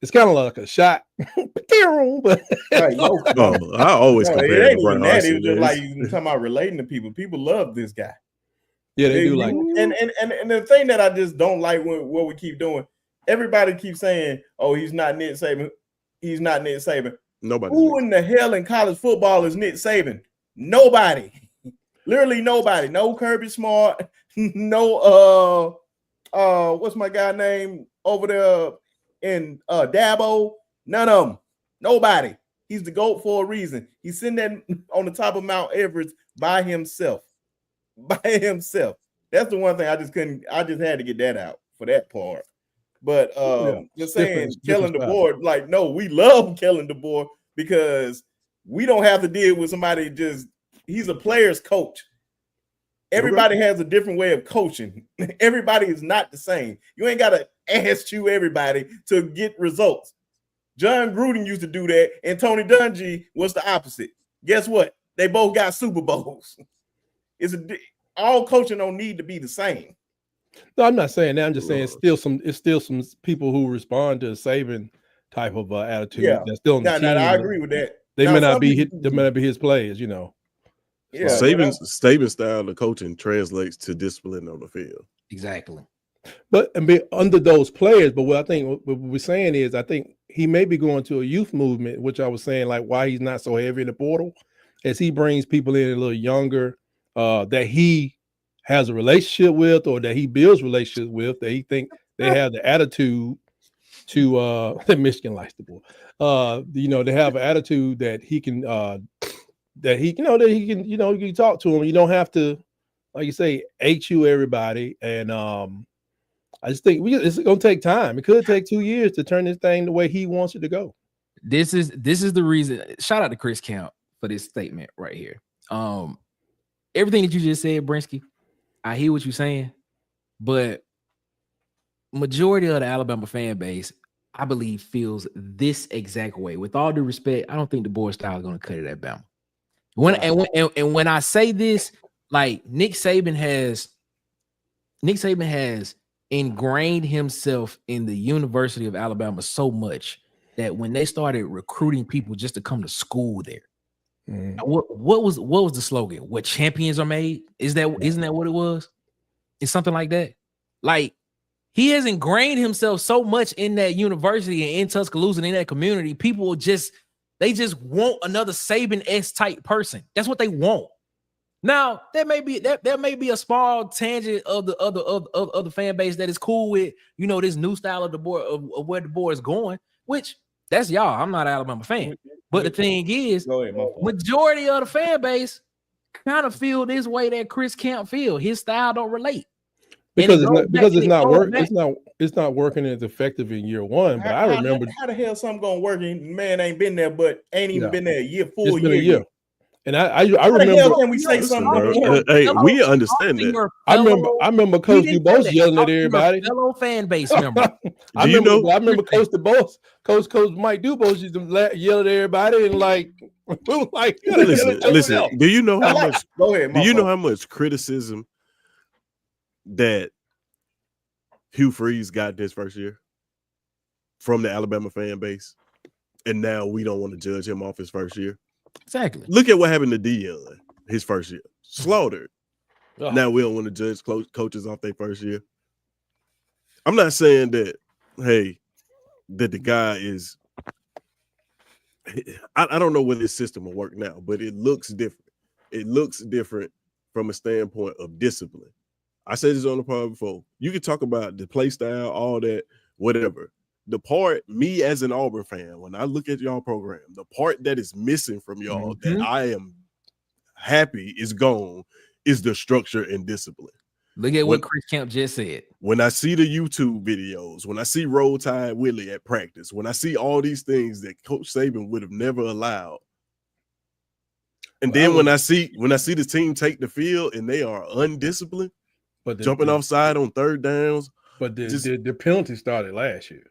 It's kind of like a shot. But right, I always compare to Brian Harsin. It was just like you talking about relating to people. People love this guy. Yeah, they do like. And the thing that I just don't like what we keep doing. Everybody keeps saying, "Oh, he's not Nick Saban. He's not Nick Saban." Nobody. Who in the hell in college football is Nick Saban? Nobody. Literally nobody. No Kirby Smart. No. What's my guy name over there in Dabo? None of them. Nobody. He's the GOAT for a reason. He's sitting there on the top of Mount Everest by himself. By himself. That's the one thing I just had to get that out for that part. But just saying, Kellen DeBoer, like, no, we love Kellen DeBoer because we don't have to deal with somebody he's a player's coach. Everybody has a different way of coaching. Everybody is not the same. You ain't got to ask everybody to get results. John Gruden used to do that, and Tony Dungy was the opposite. Guess what? They both got Super Bowls. All coaching don't need to be the same. No, I'm not saying that. I'm just saying it's still some people who respond to a Saban type of attitude. Yeah, that's still on the team. I agree with that. They may not be his players, Yeah, Saban's style of coaching translates to discipline on the field. Exactly. But under those players, but what I think what we're saying is, I think he may be going to a youth movement, which I was saying, like, why he's not so heavy in the portal, as he brings people in a little younger that he has a relationship with, or that he builds relationships with, that he think they have the attitude to Michigan likes the boy. They have an attitude that he can you can talk to him. You don't have to, like you say, HU everybody. And I just think it's gonna take time. It could take 2 years to turn this thing the way he wants it to go. This is the reason. Shout out to Chris Camp for this statement right here. Everything that you just said, Brinsky, I hear what you're saying, but majority of the Alabama fan base, I believe, feels this exact way. With all due respect, I don't think the board style is going to cut it at Bama. When I say this, like, Nick Saban has ingrained himself in the University of Alabama so much that when they started recruiting people just to come to school there, what was the slogan? What champions are made? Isn't that what it was? It's something like that. Like, he has ingrained himself so much in that university and in Tuscaloosa and in that community. People just want another Saban-esque type person. That's what they want. Now, there may be a small tangent of the fan base that is cool with, this new style of the board of where the board is going, which that's y'all. I'm not an Alabama fan. But the thing is, majority of the fan base kind of feel this way that Chris Camp feel. His style don't relate. Because it's not working as effective in year one. But I remember how the hell something gonna work and man ain't been there, but ain't even been there a full year. And I remember. Can we say something? Hey, we understand that. I remember Coach DuBose yelling at everybody. Fellow fan base member. I remember Coach DuBose, Coach Mike DuBose used to yell at everybody and like listen. Do you know how much? Go ahead. Do you know how much criticism that Hugh Freeze got this first year from the Alabama fan base, and now we don't want to judge him off his first year? Exactly. Look at what happened to Dion his first year. Slaughtered. Oh. Now we don't want to judge coaches off their first year. I'm not saying that, hey, that the guy is. I don't know whether this system will work now, but it looks different. It looks different from a standpoint of discipline. I said this on the pod before. You can talk about the play style, all that, whatever. The part, me as an Auburn fan, when I look at y'all program, the part that is missing from y'all that I am happy is gone is the structure and discipline. Look at what Chris Kemp just said. When I see the YouTube videos, when I see Roll Tide Willie at practice, when I see all these things that Coach Saban would have never allowed, and then when I see the team take the field and they are undisciplined, but jumping offside on third downs. But the penalty started last year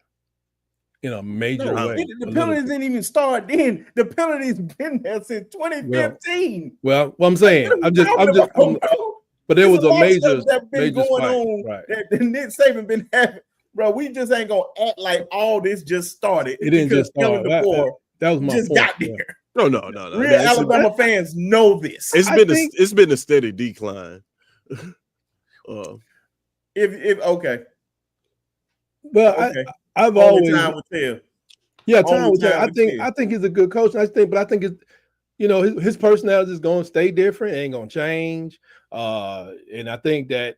in a major way. The penalties didn't even start then. The penalties been there since 2015. Well, what I'm saying, but there was a major going on that Nick Saban been having, bro. We just ain't gonna act like all this just started. It didn't just start. That was my just point. got there. No. Real Alabama fans know this. It's been a steady decline. If okay. Well, okay. I've always time will tell. Yeah, time will tell. I think he's a good coach. I think it's his personality is going to stay different, ain't going to change. And I think that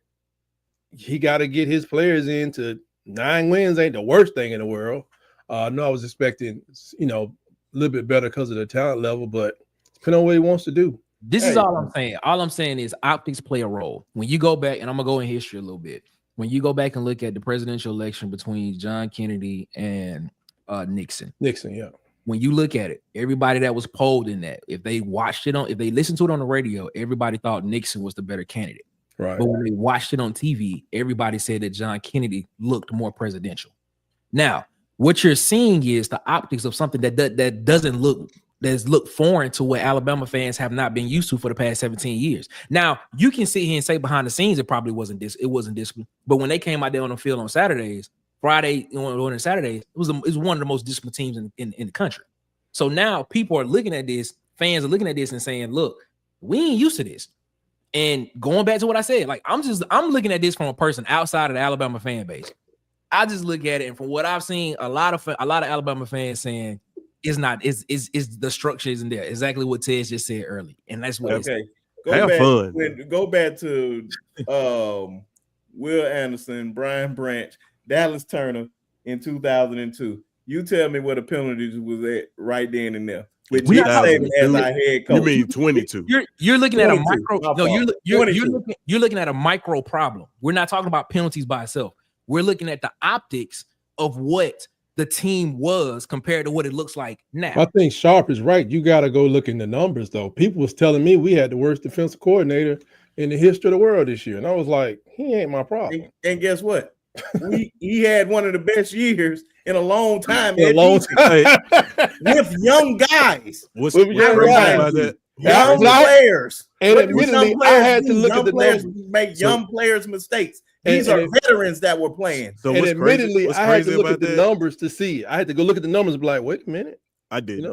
he got to get his players into 9 wins. Ain't the worst thing in the world. No, I was expecting a little bit better because of the talent level, but depending on what he wants to do. This is all I'm saying. All I'm saying is optics play a role. When you go back, and I'm gonna go in history a little bit. When you go back and look at the presidential election between John Kennedy and Nixon. Nixon, yeah. When you look at it, everybody that was polled in that, if they listened to it on the radio, everybody thought Nixon was the better candidate. Right. But when they watched it on TV, everybody said that John Kennedy looked more presidential. Now, what you're seeing is the optics of something that doesn't look foreign to what Alabama fans have not been used to for the past 17 years. Now, you can sit here and say behind the scenes it probably wasn't discipline, but when they came out there on the field on Saturdays, Friday on Saturdays, it was one of the most disciplined teams in the country. So now people are looking at this, fans are looking at this and saying, look, we ain't used to this. And going back to what I said, like I'm looking at this from a person outside of the Alabama fan base. I just look at it, and from what I've seen, a lot of Alabama fans saying it's not, is the structure isn't there. Exactly what Ted just said early, and that's what. Okay, go back to Will Anderson, Brian Branch, Dallas Turner in 2002. You tell me what the penalties was at right then and there. With Nick Saban as our head coach. You mean 22? You're looking at a micro. No, you're looking at a micro problem. We're not talking about penalties by itself. We're looking at the optics of what the team was compared to what it looks like now. I think Sharp is right. You got to go look in the numbers, though. People was telling me we had the worst defensive coordinator in the history of the world this year, and I was like, he ain't my problem. And guess what? He had one of the best years in a long time. With young guys. What's crazy about that? Young players. And admittedly, I had to look at the numbers. Make young players mistakes. These are veterans that were playing. So and admittedly, I had to look at the numbers to see. I had to go look at the numbers and be like, wait a minute. I did.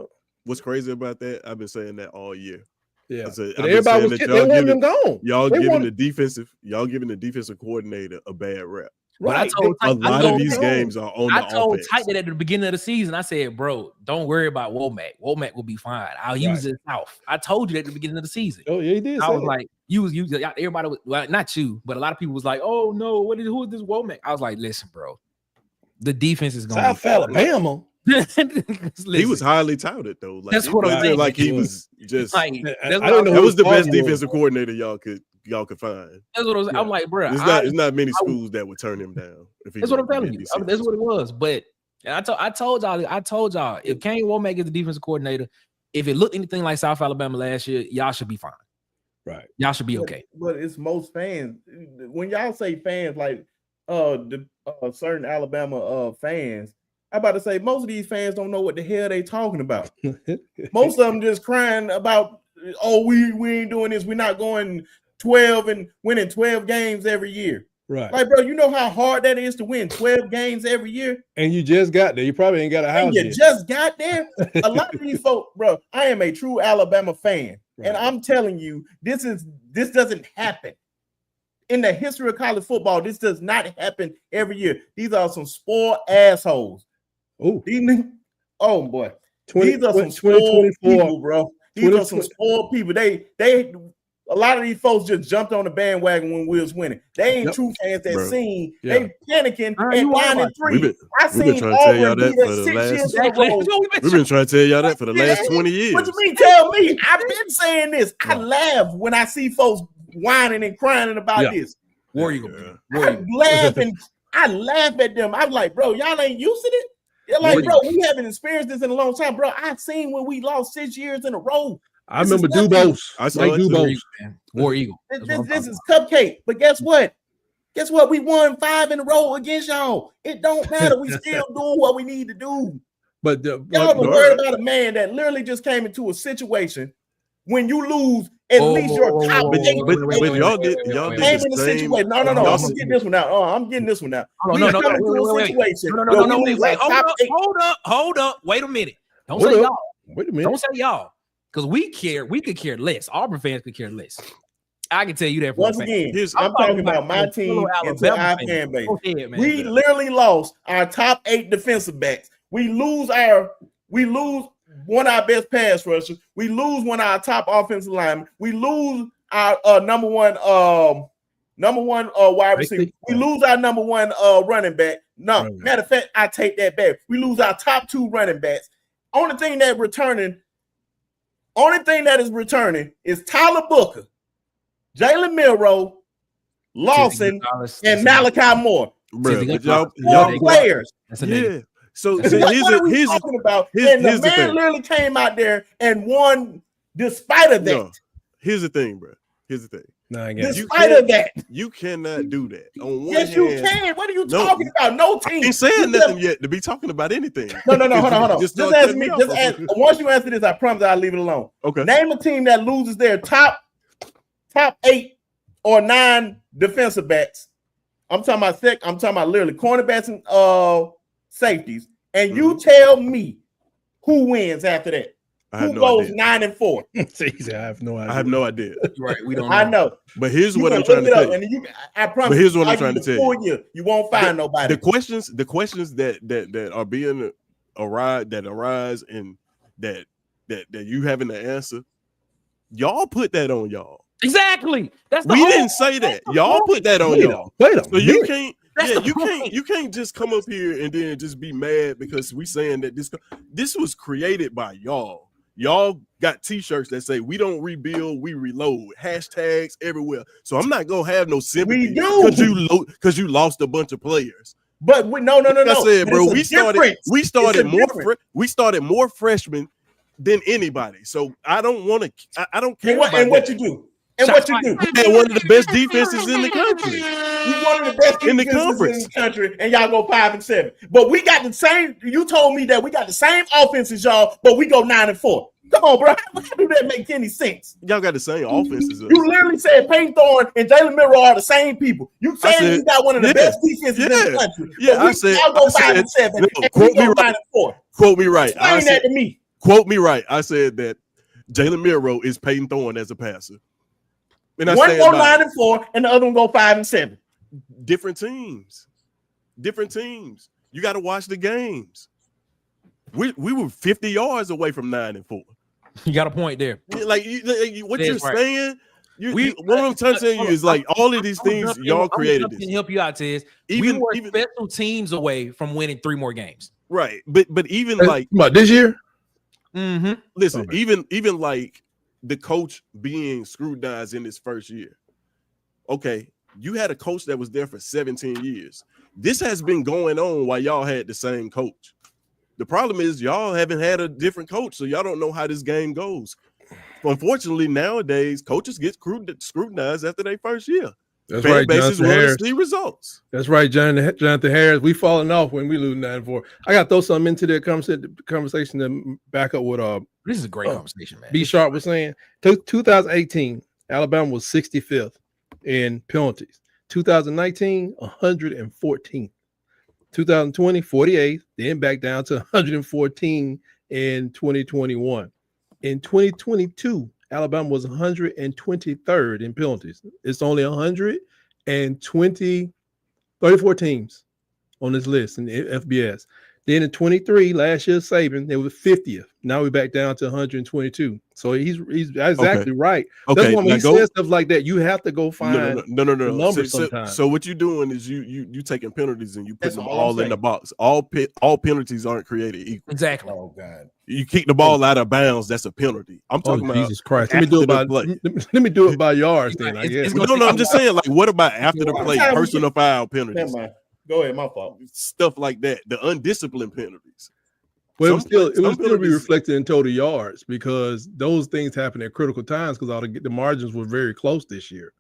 What's crazy about that? I've been saying that all year. Yeah. Everybody was they wanted them gone. Y'all giving the defensive coordinator a bad rep. Right. A lot of these games are on the offense. I told Tight that at the beginning of the season. I said, bro, don't worry about Womack. Womack will be fine. I'll use it south. I told you at the beginning of the season. Oh, yeah, he did. I was like, everybody was, well, not you, but a lot of people was like, oh no, who is this Womack? I was like, listen, bro, the defense is going South Alabama. He was highly touted though. Like, that's what I'm saying. Like he was just. I don't know. That was the best defensive coordinator y'all could find. That's what I was. I'm like, bro, there's not many schools that would turn him down. That's what I'm telling you. That's what it was. But I told y'all, if Kane Womack is the defensive coordinator, if it looked anything like South Alabama last year, y'all should be fine. Right. Y'all should be okay. But it's most fans. When y'all say fans, like certain Alabama fans, I'm about to say most of these fans don't know what the hell they talking about. Most of them just crying about, oh, we ain't doing this. We're not going 12 and winning 12 games every year. Right. Like, bro, you know how hard that is to win 12 games every year? And you just got there. You probably ain't got a house And you yet. just got there. A lot of these folks, bro, I am a true Alabama fan. Right. And I'm telling you, this doesn't happen. In the history of college football, this does not happen every year. These are some spoiled assholes. Oh, oh boy. These are some spoiled people, bro. These are some spoiled people. They a lot of these folks just jumped on the bandwagon when we was winning. They ain't true fans that seen. They panicking at 9-3. I seen Auburn do that 6 years in a row. We've been trying to tell y'all that for the last 20 years. What you mean? Tell me. I've been saying this. I laugh when I see folks whining and crying about this. War Eagle. I laugh at them. I'm like, bro, y'all ain't used to it. They're like, bro, we haven't experienced this in a long time, bro. I've seen when we lost 6 years in a row. I remember Dubose. I saw like Dubose. War Eagle. This is cupcake. But guess what? Guess what? We won 5 in a row against y'all. It don't matter. We still doing what we need to do. But y'all are worried about a man that literally just came into a situation when you lose at least your top 8. But y'all did came in the situation. No. I'm gonna get this one out. I'm getting this one out. No. Hold up. Wait a minute. Don't say y'all. Wait a minute. Don't say y'all. Because we could care less. Auburn fans could care less. I can tell you that. Once again, I'm talking about my team and our fan base. We literally lost our top 8 defensive backs. We lose one of our best pass rushers. We lose one of our top offensive linemen. We lose our number one wide receiver. We lose our number one running back. No, matter of fact, I take that back. We lose our top 2 running backs. Only thing that is returning is Tyler Booker, Jalen Milroe, Lawson, and Malachi Moore. Bro, y'all players. Yeah. So what are we talking about? And the man literally came out there and won despite of that. No, here's the thing, bro. Despite of that. You cannot do that. On one yes, hand, you can. What are you talking about? No team. I ain't saying nothing yet to be talking about anything. No. Hold on. Just ask me. Once you answer this, I promise I'll leave it alone. Okay. Name a team that loses their top 8 or 9 defensive backs. I'm talking about literally cornerbacks and safeties. And you tell me who wins after that. Who goes 9-4? I have no idea. I have no idea. Right, we don't know. I know. But here's what I'm trying to tell you. I promise. But here's what I'm trying to tell you. You won't find nobody. The questions that are being arise and that you having to answer, y'all put that on y'all. Exactly. We didn't say that. Y'all put that on y'all. So you can't. You can't just come up here and then just be mad because we saying that this was created by y'all. Y'all got t-shirts that say we don't rebuild, we reload. Hashtags everywhere. So I'm not gonna have no sympathy because you lost a bunch of players. But no. Like I said, bro, we started more freshmen than anybody. So I don't want to. I don't care. And what you do? And what you do? We had one of the best defenses in the country. You one of the best in the conference in the country, and y'all go 5-7. But we got the same. You told me that we got the same offense as y'all, but we go 9-4. Come on, bro. How do that make any sense? Y'all got the same offenses. You literally said Payne Thorne and Jalen Milroe are the same people. You saying you got one of the best defenses in the country. Yeah, I said y'all go 5-7. No, quote me right. 9-4. Quote me right. Explain that to me. Quote me right. I said that Jalen Milroe is Payne Thorne as a passer. And one go 9-4 and the other one go 5-7. Different teams. You got to watch the games. We were 50 yards away from 9-4. You got a point there. Like what you're saying. What I'm trying to tell you is like all of these things y'all created. To help you out, Tiz. We were special teams away from winning 3 more games. Right, but even like about this year. Mm-hmm. Listen, even like the coach being scrutinized in his first year. Okay, you had a coach that was there for 17 years. This has been going on while y'all had the same coach. The problem is y'all haven't had a different coach, so y'all don't know how this game goes. Unfortunately, nowadays, coaches get scrutinized after their first year. That's right, Jonathan Harris. See results. That's right, Jonathan Harris. We falling off when we lose 9-4. I got to throw something into the conversation to back up what this is a great conversation, man. B Sharp was saying. 2018, Alabama was 65th in penalties. 2019, 114. 2020, 48, then back down to 114 in 2021. In 2022, Alabama was 123rd in penalties. It's only 34 teams on this list in the FBS. Then in 23, last year, Saban, they were 50th. Now we're back down to 122. So he's exactly right. Okay, that's why when he says stuff like that, you have to go find no. numbers sometimes. So what you're doing is you taking penalties and you put them all in the box. All penalties aren't created equal. Exactly. Oh God. You kick the ball out of bounds, that's a penalty. I'm talking about Jesus Christ. Let me do it by yards then. I guess. No, I'm just saying, like, what about after the play, personal foul penalties? Go ahead, my fault. Stuff like that. The undisciplined penalties. Well, it would still be reflected in total yards because those things happen at critical times because the margins were very close this year.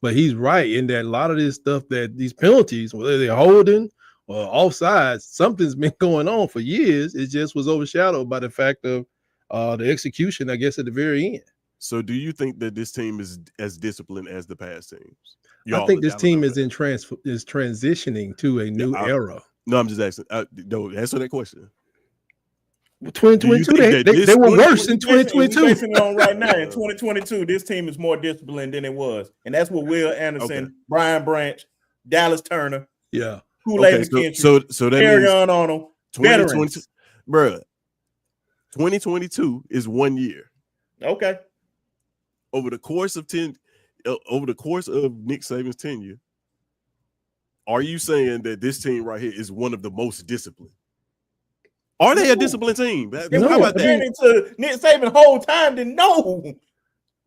But he's right in that a lot of this stuff that these penalties, whether they're holding or offsides, something's been going on for years. It just was overshadowed by the fact of the execution, I guess, at the very end. So do you think that this team is as disciplined as the past teams? I think this team is transitioning to a new era. No, I'm just asking. No, answer that question. 2022, they were worse in 2022. Basing it on right now in 2022, this team is more disciplined than it was, and that's what Will Anderson, Brian Branch, Dallas Turner, Kool-Aid McKinstry, so that Carry means on them. 2022, bruh. 2022 is 1 year. Okay. Over the course of Nick Saban's tenure, are you saying that this team right here is one of the most disciplined? Are they a disciplined team? How about that? To Nick Saban whole time, then no.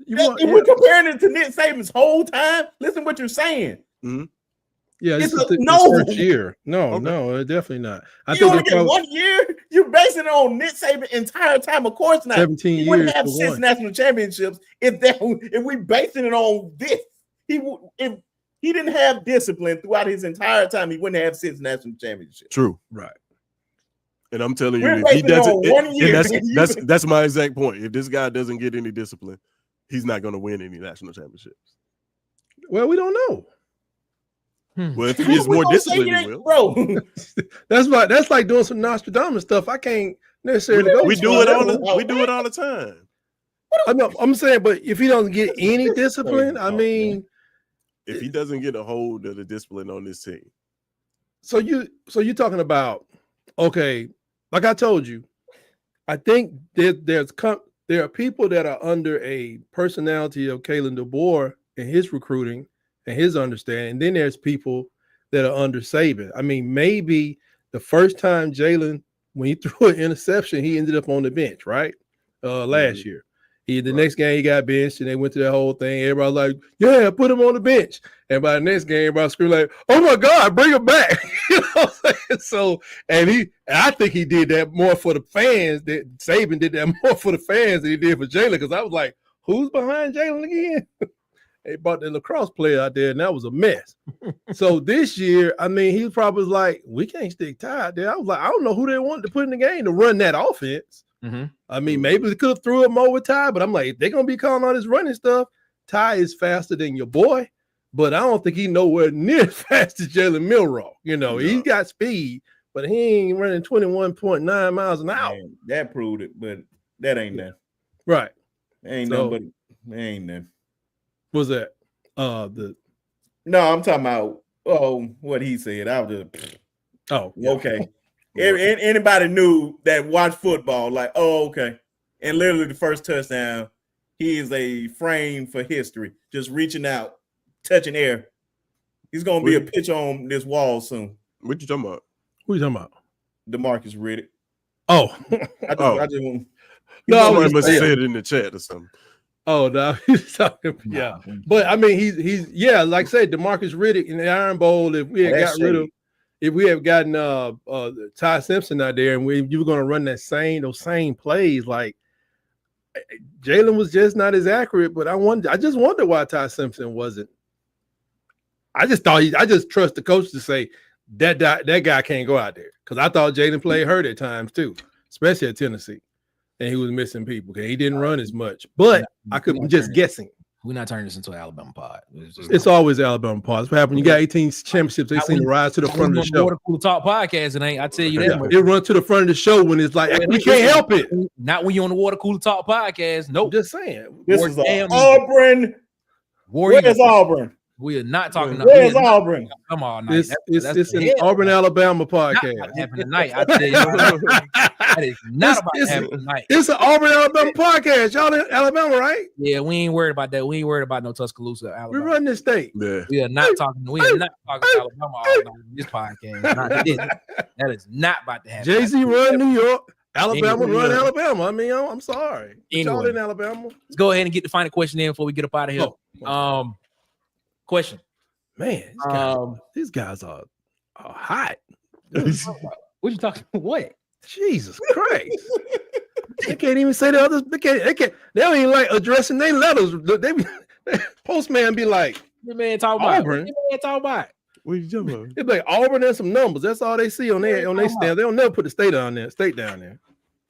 If we're comparing it to Nick Saban's whole time, listen what you're saying. Mm-hmm. Yeah, it's the first year. No, definitely not. You only get 1 year. You're basing it on Nick Saban's entire time. Of course not. 17 years. He wouldn't have 6 national championships if we basing it on this. If he didn't have discipline throughout his entire time, he wouldn't have 6 national championships. True. Right. And I'm telling you, if he doesn't, that's my exact point. If this guy doesn't get any discipline, he's not going to win any national championships. Well, we don't know. Well, if he is more disciplined, he will. Bro, that's like doing some Nostradamus stuff. I can't necessarily go. We do it all the time. I'm saying, but if he doesn't get any discipline, I mean, if he doesn't get a hold of the discipline on this team, so you're talking about, okay, like I told you, I think there are people that are under a personality of Kalen DeBoer and his recruiting and his understanding. And then there's people that are under Saban. I mean, maybe the first time Jalen, when he threw an interception, he ended up on the bench, right? Last year. The next game he got benched and they went to that whole thing. Everybody was like, yeah, put him on the bench. And by the next game, everybody screamed like, oh my God, bring him back. You know what I'm saying? So, I think he did that more for the fans. That Saban did that more for the fans than he did for Jalen. Because I was like, who's behind Jalen again? They brought the lacrosse player out there, and that was a mess. So this year, I mean, he probably was like, we can't stick Ty out there. I was like, I don't know who they wanted to put in the game to run that offense. Mm-hmm. I mean, maybe they could have threw him over Ty, but I'm like, if they're going to be calling all this running stuff, Ty is faster than your boy, but I don't think he's nowhere near as fast as Jalen Milroe. You know, he's got speed, but he ain't running 21.9 miles an hour. Man, that proved it, but that ain't that. Right. Ain't nothing, but ain't nothing. What's that? No, I'm talking about what he said. I was just okay. Anybody knew that watched football, like, okay. And literally the first touchdown, he is a frame for history, just reaching out, touching air. He's gonna be a pitch on this wall soon. What you talking about? Who you talking about? DeMarcus Riddick. Oh, I just I must say it in the chat or something. Oh no, he's talking. Yeah, but I mean, he's like I said, DeMarcus Riddick in the Iron Bowl. If we had gotten Ty Simpson out there, and you were going to run those same plays, like Jalen was just not as accurate. But I just wonder why Ty Simpson wasn't. I just trust the coach to say that guy can't go out there because I thought Jalen played hurt at times too, especially at Tennessee. And he was missing people because he didn't run as much. But I'm just guessing. We're not turning this into an Alabama pod. It's always Alabama pod. That's what happened. You got 18 championships. They seem to rise to the front of the show. Water Cooler Talk podcast, it ain't. I tell you that. Yeah, it run to the front of the show when it's like we can't help it. Not when you're on the Water Cooler Talk podcast. Nope. Just saying. This is Auburn. Where's Auburn? We are not talking. Where's Auburn? Come on, night. It's an Auburn, Alabama podcast. Not happening tonight. I tell you, that is not about to happen tonight. It's an Auburn, Alabama podcast. Y'all in Alabama, right? Yeah, we ain't worried about that. We ain't worried about no Tuscaloosa, Alabama. We run this state. Yeah. We are not talking. We are not talking Alabama all night on this podcast. That is not about to happen. Jay-Z run New York. Alabama run Alabama. I mean, I'm sorry. Y'all in Alabama. Let's go ahead and get the final question in before we get up out of here. Question. Man, these guys are hot. What you talking? What? Jesus Christ! They can't even say the others. They don't even like addressing their letters. They postman be like, "The man talk about Auburn." Man talk about. What are you talking about? It's like Auburn and some numbers. That's all they see on their stand. They don't never put the state down there.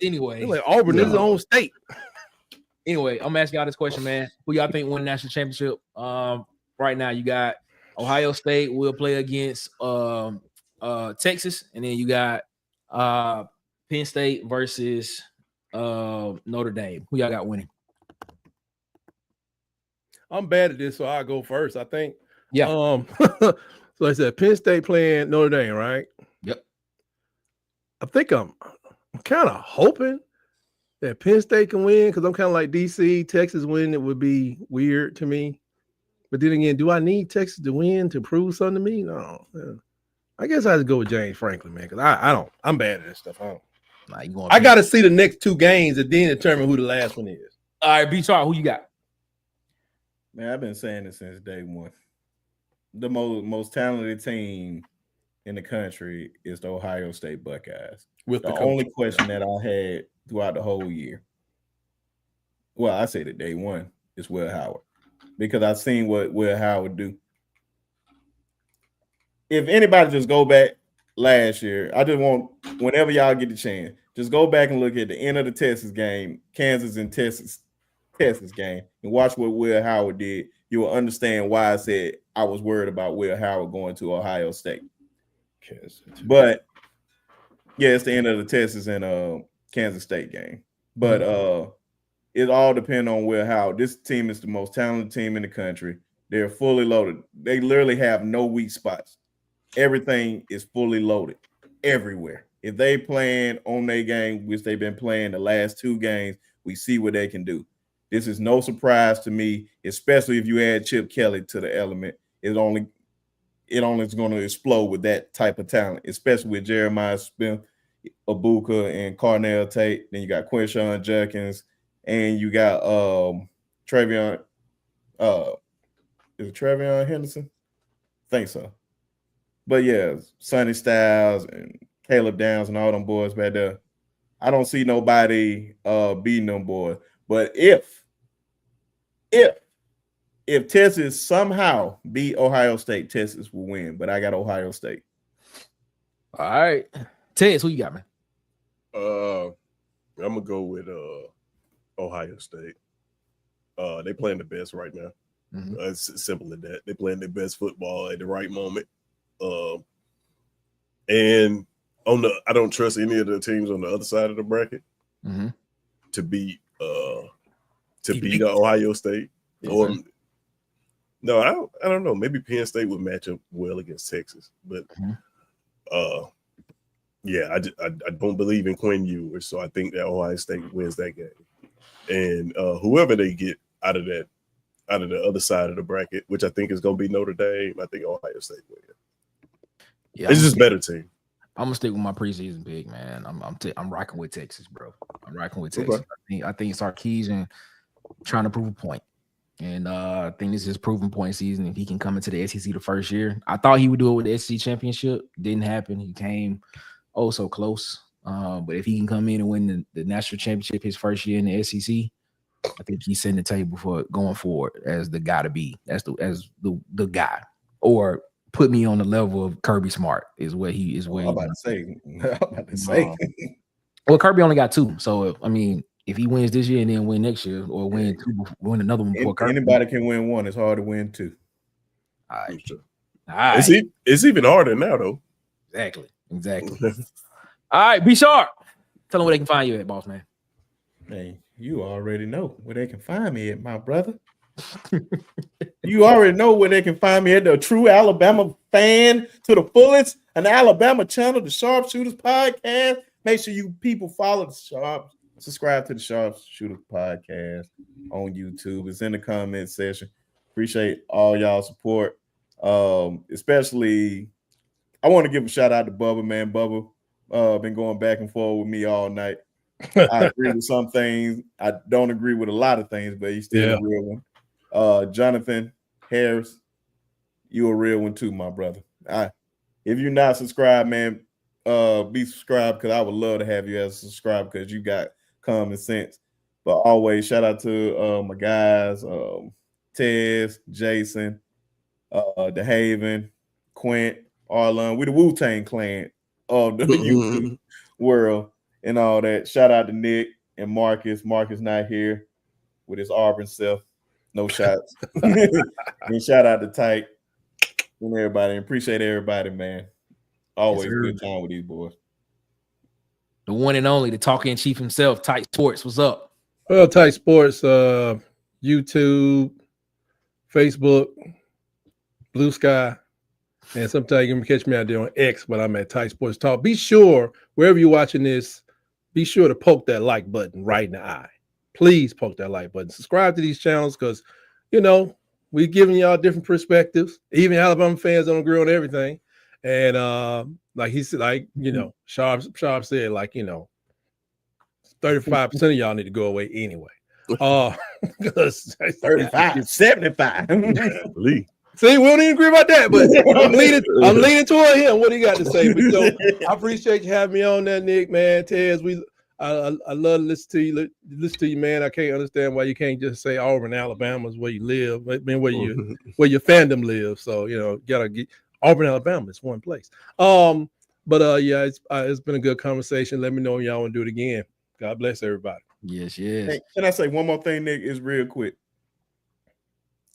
Anyway, they're like Auburn is its own state. Anyway, I'm asking y'all this question, man. Who y'all think won the national championship? Right now, you got Ohio State will play against Texas, and then you got Penn State versus Notre Dame. Who y'all got winning? I'm bad at this, so I'll go first. I think. Yeah. So I said Penn State playing Notre Dame, right? Yep. I think I'm kind of hoping that Penn State can win because I'm kind of like DC. Texas win, it would be weird to me. But then again, do I need Texas to win to prove something to me? No. I guess I have to go with James Franklin, man, because I don't. I'm bad at this stuff. I got to see the next two games and then determine who the last one is. All right, B-Char, who you got? Man, I've been saying it since day one. The most talented team in the country is the Ohio State Buckeyes. With the only question that I had throughout the whole year, well, I say that day one is Will Howard, because I've seen what Will Howard do. If anybody just go back last year, I just want, whenever y'all get the chance, just go back and look at the end of the Texas game, Kansas and Texas game, and watch what Will Howard did. You will understand why I said I was worried about Will Howard going to Ohio State. But yeah, it's the end of the Texas and Kansas State game. But it all depends on Will Howard. This team is the most talented team in the country. They're fully loaded. They literally have no weak spots. Everything is fully loaded everywhere. If they playing on their game, which they've been playing the last two games, we see what they can do. This is no surprise to me, especially if you add Chip Kelly to the element. It only is going to explode with that type of talent, especially with Jeremiah Smith, Abuka, and Carnell Tate. Then you got Quinshon Judkins, and you got Travion. Is it Travion Henderson? I think so. But yeah, Sonny Styles and Caleb Downs and all them boys back there. I don't see nobody beating them boys. But if Texas somehow beat Ohio State, Texas will win. But I got Ohio State. All right. Tez, who you got, man? I'm gonna go with Ohio State. They playing the best right now. Mm-hmm. It's simple as that. They playing their best football at the right moment. And I don't trust any of the teams on the other side of the bracket to beat Ohio State. Or no, I don't know. Maybe Penn State would match up well against Texas, but yeah, I don't believe in Quinn Ewers, so I think that Ohio State wins that game. And whoever they get out of the other side of the bracket, which I think is going to be Notre Dame, I think Ohio State wins. Yeah, it's just better team. I'm gonna stick with my preseason pick, man. I'm rocking with Texas, bro. I'm rocking with Texas. Okay. I think Sarkisian trying to prove a point. And I think this is proving point season. If he can come into the SEC the first year, I thought he would do it with the SEC championship. Didn't happen. He came so close. But if he can come in and win the national championship his first year in the SEC, I think he's setting the table for going forward as the guy to be. As the guy, or put me on the level of Kirby Smart is what he is. I'm about to say. Well, Kirby only got 2, so I mean, if he wins this year and then win next year, or win another one before Kirk. Anybody can win one. It's hard to win two. All right. Sure. All right. It's even harder now, though. Exactly. All right, be sharp. Tell them where they can find you at, boss man. Hey, you already know where they can find me at, my brother. You already know where they can find me at. The True Alabama Fan to the Fullest, an Alabama channel, the Sharpshooters Podcast. Make sure you people follow subscribe to the Sharpshooters Podcast on YouTube. It's in the comment section. Appreciate all y'all support. Especially, I want to give a shout out to Bubba, man. Bubba been going back and forth with me all night. I agree with some things. I don't agree with a lot of things, but he's still a real one. Jonathan Harris, you a real one too, my brother. If you're not subscribed, man, be subscribed, because I would love to have you as a subscriber, because you got common sense. But always shout out to my guys, Tez, Jason, DeHaven, Quint, Arlon. We the Wu-Tang clan of the YouTube world and all that. Shout out to Nick and Marcus. Marcus not here with his Auburn self. No shots. And shout out to Tight and everybody. Appreciate everybody, man. Always good time with these boys. The one and only, the talking in chief himself, Tight Sports. What's up? Well, Tight Sports, YouTube, Facebook, Blue Sky, and sometimes you can catch me out there on X, but I'm at Tight Sports Talk. Be sure, wherever you're watching this, be sure to poke that like button right in the eye. Please poke that like button. Subscribe to these channels, because, you know, we're giving y'all different perspectives. Even Alabama fans don't agree on everything. And like he said, like, you know, Sharp said, like, you know, 35% of y'all need to go away anyway. Because 35, 75. See, we don't even agree about that, but I'm leaning toward him. What he got to say? But so, I appreciate you having me on there, Nick, man. Tez, I love to listen to you. Listen to you, man. I can't understand why you can't just say Auburn, Alabama is where you live. I mean, where your fandom lives. So, you know, gotta get Auburn, Alabama. It's one place. But yeah, it's been a good conversation. Let me know if y'all want to do it again. God bless everybody. Yes. Hey, can I say one more thing, Nick? Is real quick.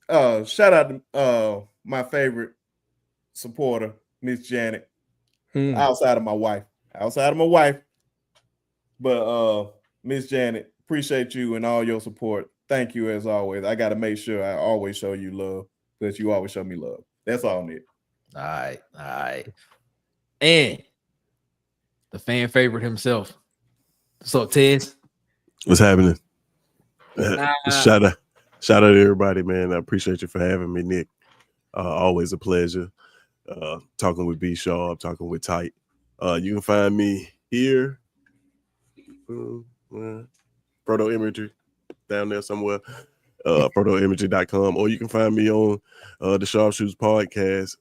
Shout out to my favorite supporter, Miss Janet. Outside of my wife. But Miss Janet, appreciate you and all your support. Thank you as always. I got to make sure I always show you love, because you always show me love. That's all, Nick. All right. And the fan favorite himself. So, Tez, what's happening? Shout out to everybody, man. I appreciate you for having me, Nick. Always a pleasure. Talking with B Sharp, talking with Tight. You can find me here. Proto Imagery down there somewhere. Protoimagery.com, or you can find me on the Sharpshooters Podcast,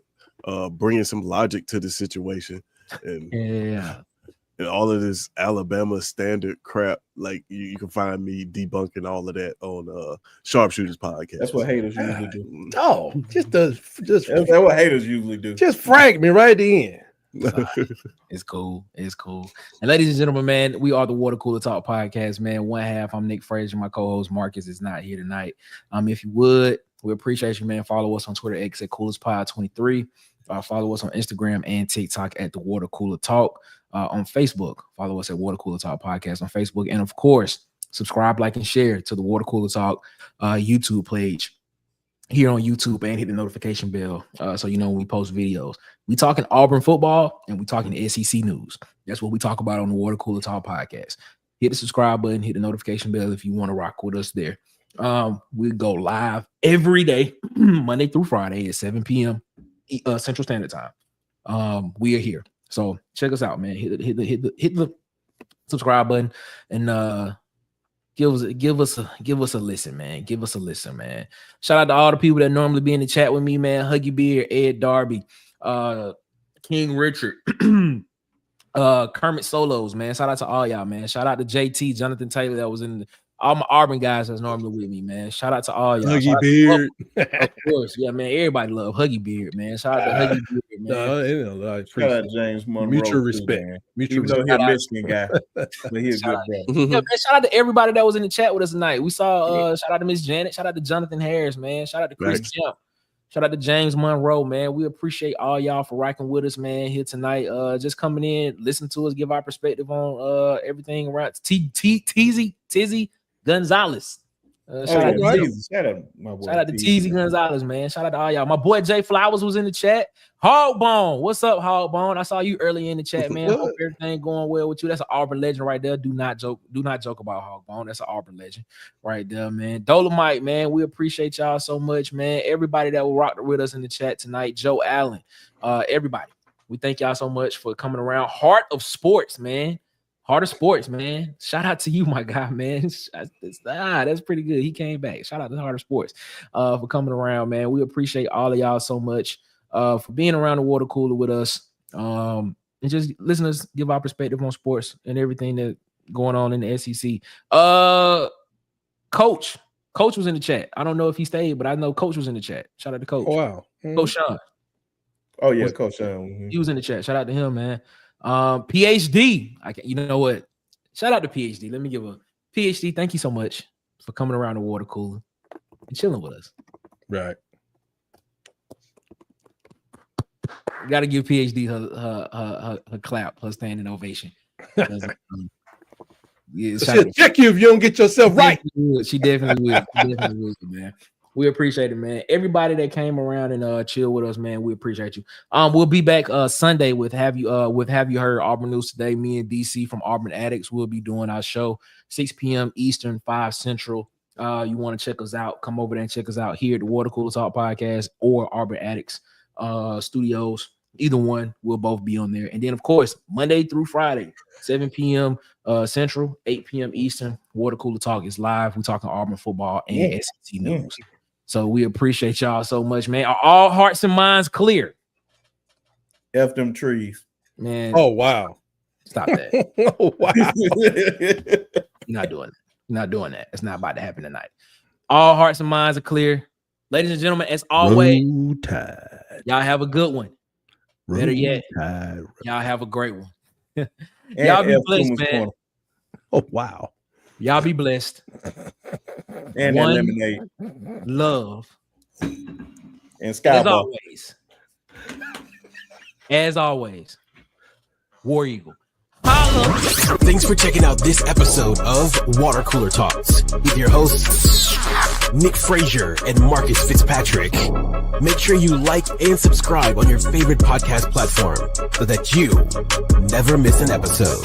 bringing some logic to the situation and all of this Alabama standard crap. Like you can find me debunking all of that on Sharpshooters Podcast. That's what haters usually do. Oh, that's what haters usually do. Just frank me right at the end. It's cool. And ladies and gentlemen, man, we are the Water Cooler Talk Podcast, man. One half, I'm Nick Frazier. My co-host Marcus is not here tonight. If you would, we appreciate you, man. Follow us on Twitter X at CoolersPod23. Follow us on Instagram and TikTok at the Water Cooler Talk. On Facebook, follow us at Water Cooler Talk Podcast on Facebook, and of course, subscribe, like, and share to the Water Cooler Talk YouTube page here on YouTube, and hit the notification bell so you know when we post videos. We talking Auburn football and we talking SEC news. That's what we talk about on the Water Cooler Talk Podcast. Hit the subscribe button, hit the notification bell if you want to rock with us there. We go live every day, Monday through Friday at 7 p.m. Central Standard Time. We are here, so check us out, man. Hit the subscribe button and give us a listen, man. Give us a listen, man. Shout out to all the people that normally be in the chat with me, man. Huggy Beard, Ed Darby, King Richard, Kermit Solos, man. Shout out to all y'all, man. Shout out to JT, Jonathan Taylor, that was in all my Auburn guys that's normally with me, man. Shout out to all y'all. Huggy Beard. Of course, yeah, man. Everybody love Huggy Beard, man. Shout out to Huggy Beard, it, man. No, you know, I Shout appreciate out it. James Monroe. Mutual too, respect. man. Mutual Even though respect. he's a Michigan guy, but he's a Shout good out- brother. Yeah, man, shout out to everybody that was in the chat with us tonight. We saw shout out to Miss Janet, shout out to Jonathan Harris, man. Shout out to Chris Thanks. Kemp. Shout out to James Monroe, man. We appreciate all y'all for rocking with us, man, here tonight. Just coming in, listen to us, give our perspective on everything around Tizzy Gonzalez. Shout out to Teezy. Shout out, my boy. Shout out to Teezy Gonzalez, man. Shout out to all y'all. My boy Jay Flowers was in the chat. Hogbone, what's up, Hogbone? I saw you early in the chat, man. Hope everything going well with you. That's an Auburn legend right there. Do not joke about Hogbone. That's an Auburn legend right there, man. Dolomite, man. We appreciate y'all so much, man. Everybody that will rock with us in the chat tonight. Joe Allen, everybody. We thank y'all so much for coming around. Heart of Sports, man. Heart of Sports, man. Shout out to you, my guy, man. That's pretty good. He came back. Shout out to Heart of Sports for coming around, man. We appreciate all of y'all so much for being around the water cooler with us. And just listen to us give our perspective on sports and everything that going on in the SEC. Coach was in the chat. I don't know if he stayed, but I know Coach was in the chat. Shout out to Coach. Oh, wow. Coach Sean. Oh yeah, Coach Sean. He was in the chat. Shout out to him, man. PhD. You know what? Shout out to PhD. Let me give a PhD. Thank you so much for coming around the water cooler and chilling with us. Right. Got to give PhD her clap, her standing ovation. Yeah, She'll check you if you don't get yourself right. She definitely will. She definitely will, man. We appreciate it, man. Everybody that came around and chill with us, man. We appreciate you. We'll be back Sunday with Have You Heard Auburn News Today. Me and DC from Auburn Addicts will be doing our show 6 p.m. Eastern, 5 Central. You want to check us out? Come over there and check us out here at the Water Cooler Talk Podcast or Auburn Addicts Studios. Either one, we'll both be on there. And then, of course, Monday through Friday, 7 p.m. Central, 8 p.m. Eastern. Water Cooler Talk is live. We're talking Auburn football and SEC news. So we appreciate y'all so much, man. Are all hearts and minds clear? F them trees. Man. Oh, wow. Stop that. Oh, wow. You're not doing it. You're not doing that. It's not about to happen tonight. All hearts and minds are clear. Ladies and gentlemen, as always, y'all have a good one. Better yet, y'all have a great one. Y'all be blessed, man. Oh, wow. Y'all be blessed. And that lemonade. Love. And Skybar. As always, War Eagle. Holla. Thanks for checking out this episode of Water Cooler Talks with your hosts, Nick Frazier and Marcus Fitzpatrick. Make sure you like and subscribe on your favorite podcast platform so that you never miss an episode.